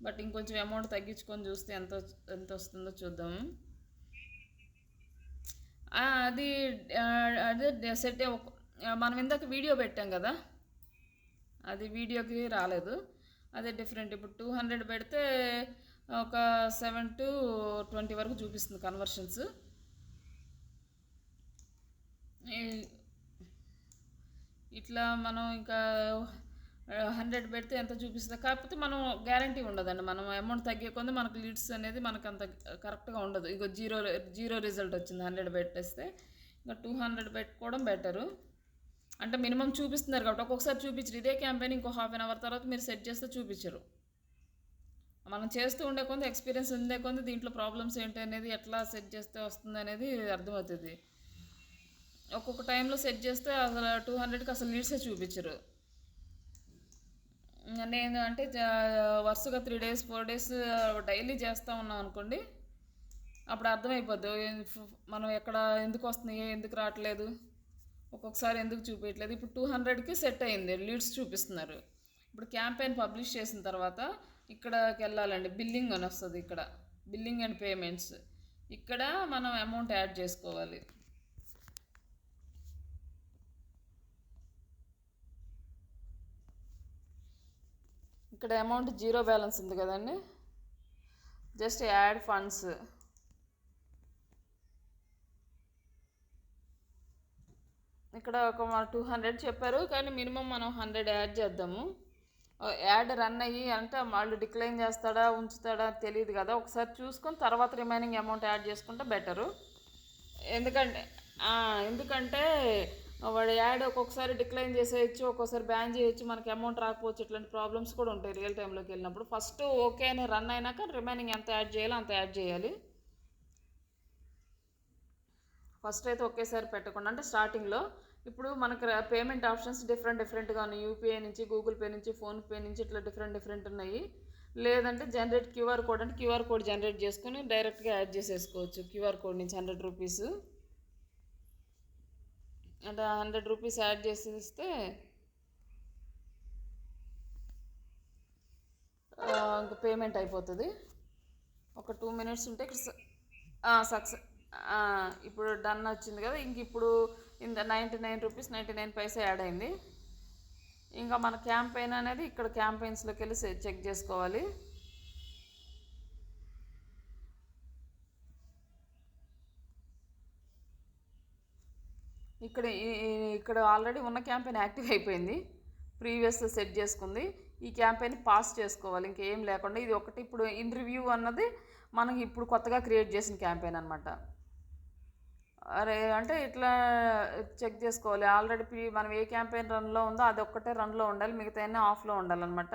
బట్ ఇంకొంచెం అమౌంట్ తగ్గించుకొని చూస్తే ఎంత వస్తుందో చూద్దాము. అది అదే సెట్ మనం ఇందాక వీడియో పెట్టాం కదా, అది వీడియోకి రాలేదు. అదే డిఫరెంట్. ఇప్పుడు 200 పెడితే ఒక 7 to 20 వరకు చూపిస్తుంది కన్వర్షన్స్. ఇట్లా మనం ఇంకా 100 పెడితే ఎంత చూపిస్తుంది. కాకపోతే మనం గ్యారంటీ ఉండదండి. మనం అమౌంట్ తగ్గే కొంది మనకు లీడ్స్ అనేది మనకు అంత కరెక్ట్గా ఉండదు. ఇక జీరో రిజల్ట్ వచ్చింది 100 పెట్టేస్తే. ఇంకా 200 పెట్టుకోవడం బెటరు. అంటే మినిమం చూపిస్తున్నారు కాబట్టి ఒక్కొక్కసారి చూపించరు. ఇదే క్యాంపెయిన్ ఇంకో హాఫ్ అన్ అవర్ తర్వాత మీరు సెట్ చేస్తే చూపించరు. మనం చేస్తూ ఉండే కొంది ఎక్స్పీరియన్స్ ఉండే కొంది దీంట్లో ప్రాబ్లమ్స్ ఏంటి అనేది, ఎట్లా సెట్ చేస్తే వస్తుంది అనేది అర్థమవుతుంది. ఒక్కొక్క టైంలో సెట్ చేస్తే అసలు 200కి అసలు లీడ్సే చూపించరు. నేను అంటే వరుసగా 3 days 4 days డైలీ చేస్తూ ఉన్నాం అనుకోండి, అప్పుడు అర్థమైపోద్ది మనం ఎక్కడ ఎందుకు వస్తున్నాయి, ఎందుకు రావట్లేదు, ఒక్కొక్కసారి ఎందుకు చూపించట్లేదు. ఇప్పుడు 200కి సెట్ అయింది, లీడ్స్ చూపిస్తున్నారు. ఇప్పుడు క్యాంపెయిన్ పబ్లిష్ చేసిన తర్వాత ఇక్కడికి వెళ్ళాలండి. బిల్లింగ్ అని వస్తుంది. ఇక్కడ బిల్లింగ్ అండ్ పేమెంట్స్, ఇక్కడ మనం అమౌంట్ యాడ్ చేసుకోవాలి. ఇక్కడ అమౌంట్ జీరో బ్యాలెన్స్ ఉంది కదండి, జస్ట్ యాడ్ ఫండ్స్. ఇక్కడ ఒక 200 చెప్పారు, కానీ మినిమం మనం 100 యాడ్ చేద్దాము. యాడ్ రన్ అయ్యి అంటే వాళ్ళు డిక్లైన్ చేస్తాడా ఉంచుతాడా తెలియదు కదా, ఒకసారి చూసుకొని తర్వాత రిమైనింగ్ అమౌంట్ యాడ్ చేసుకుంటే బెటరు. ఎందుకంటే వాడు యాడ్ ఒక్కొక్కసారి డిక్లైన్ చేసేయచ్చు, ఒక్కొక్కసారి బ్యాన్ చేయొచ్చు, మనకి అమౌంట్ రాకపోవచ్చు. ఇట్లాంటి ప్రాబ్లమ్స్ కూడా ఉంటాయి రియల్ టైంలోకి వెళ్ళినప్పుడు. ఫస్ట్ ఓకే అని రన్ అయినాక రిమైనింగ్ ఎంత యాడ్ చేయాలో అంత యాడ్ చేయాలి. ఫస్ట్ అయితే ఒకేసారి పెట్టకుండా, అంటే స్టార్టింగ్లో ఇప్పుడు మనకు పేమెంట్ ఆప్షన్స్ డిఫరెంట్గా ఉన్నాయి. యూపీఐ నుంచి, గూగుల్ పే నుంచి, ఫోన్పే నుంచి ఇట్లా డిఫరెంట్ ఉన్నాయి. లేదంటే జనరేట్ క్యూఆర్ కోడ్ అంటే క్యూఆర్ కోడ్ జనరేట్ చేసుకుని డైరెక్ట్గా యాడ్ చేసేసుకోవచ్చు. క్యూఆర్ కోడ్ నుంచి 100 రూపీస్ అంటే 100 రూపీస్ యాడ్ చేసేస్తే ఇంకా పేమెంట్ అయిపోతుంది. ఒక 2 minutes ఉంటే సక్సెస్. ఇప్పుడు డన్ వచ్చింది కదా, ఇంక ఇప్పుడు 99 రూపీస్ 99 పైసా యాడ్ అయింది. ఇంకా మన క్యాంపెయిన్ అనేది ఇక్కడ క్యాంపెయిన్స్లోకి వెళ్ళి చెక్ చేసుకోవాలి. ఇక్కడ ఆల్రెడీ ఉన్న క్యాంపెయిన్ యాక్టివ్ అయిపోయింది, ప్రీవియస్ సెట్ చేసుకుంది. ఈ క్యాంపెయిన్ పాస్ చేసుకోవాలి ఇంకేం లేకుండా. ఇది ఒకటి ఇప్పుడు ఇన్ రివ్యూ అన్నది మనకి ఇప్పుడు కొత్తగా క్రియేట్ చేసిన క్యాంపెయిన్ అనమాట. అరే అంటే ఇట్లా చెక్ చేసుకోవాలి. ఆల్రెడీ మనం ఏ క్యాంపెయిన్ రన్లో ఉందో అది ఒక్కటే రన్లో ఉండాలి, మిగతా అన్నీ ఆఫ్లో ఉండాలన్నమాట.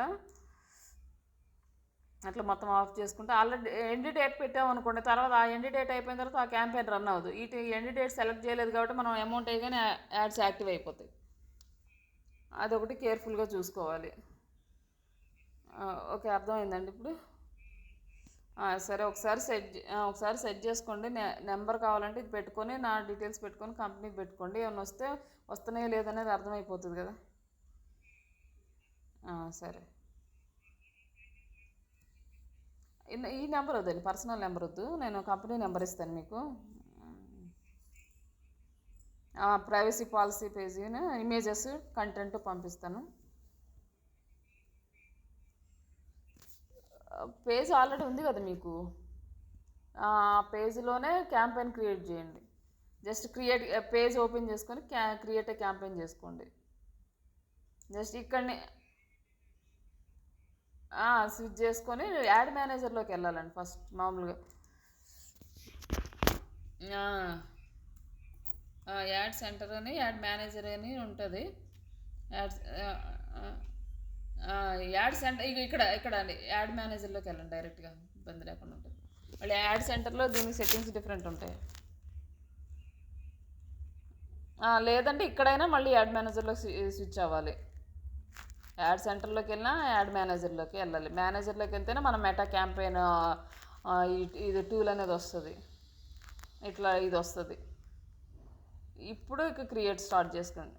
అట్లా మొత్తం ఆఫ్ చేసుకుంటే ఆల్రెడీ ఎండ్ డేట్ పెట్టామనుకోండి, తర్వాత ఆ ఎండ్ డేట్ అయిపోయిన తర్వాత ఆ క్యాంపెయిన్ రన్ అవ్వదు. ఎండ్ డేట్ సెలెక్ట్ చేయలేదు కాబట్టి మనం అమౌంట్ వేయగానే యాడ్స్ యాక్టివ్ అయిపోతాయి. అదొకటి కేర్ఫుల్గా చూసుకోవాలి. ఓకే, అర్థమైందండి ఇప్పుడు. సరే, ఒకసారి సెట్ చేసుకోండి. నెంబర్ కావాలంటే ఇది పెట్టుకొని నా డీటెయిల్స్ పెట్టుకొని కంపెనీకి పెట్టుకోండి. ఏమైనా వస్తున్నాయో లేదనేది అర్థమైపోతుంది కదా. సరే. ఈ నెంబర్ వద్దండి, పర్సనల్ నెంబర్ వద్దు, నేను కంపెనీ నెంబర్ ఇస్తాను మీకు. ప్రైవసీ పాలసీ పేజీని ఇమేజెస్ కంటెంట్ పంపిస్తాను. పేజ్ ఆల్రెడీ ఉంది కదా మీకు, ఆ పేజ్లోనే క్యాంపెయిన్ క్రియేట్ చేయండి. జస్ట్ పేజ్ ఓపెన్ చేసుకొని క్రియేట్ ఏ క్యాంపెయిన్ చేసుకోండి. జస్ట్ ఇక్కడనే స్విచ్ చేసుకొని యాడ్ మేనేజర్లోకి వెళ్ళాలండి ఫస్ట్ మామూలుగా. యాడ్ సెంటర్ అని, యాడ్ మేనేజర్ అని ఉంటుంది. యాడ్స్ యాడ్ సెంటర్ ఇక్కడ అండి, యాడ్ మేనేజర్లోకి వెళ్ళండి డైరెక్ట్గా, ఇబ్బంది లేకుండా ఉంటుంది. మళ్ళీ యాడ్ సెంటర్లో దీనికి సెట్టింగ్స్ డిఫరెంట్ ఉంటాయి. లేదంటే ఇక్కడైనా మళ్ళీ యాడ్ మేనేజర్లో స్విచ్ అవ్వాలి. యాడ్ సెంటర్లోకి వెళ్ళినా యాడ్ మేనేజర్లోకి వెళ్ళాలి. మేనేజర్లోకి వెళ్తేనే మన మెటా క్యాంపెయిన్ ఇది టూల్ అనేది వస్తుంది. ఇట్లా ఇది వస్తుంది. ఇప్పుడు ఇక క్రియేట్ స్టార్ట్ చేసుకోండి.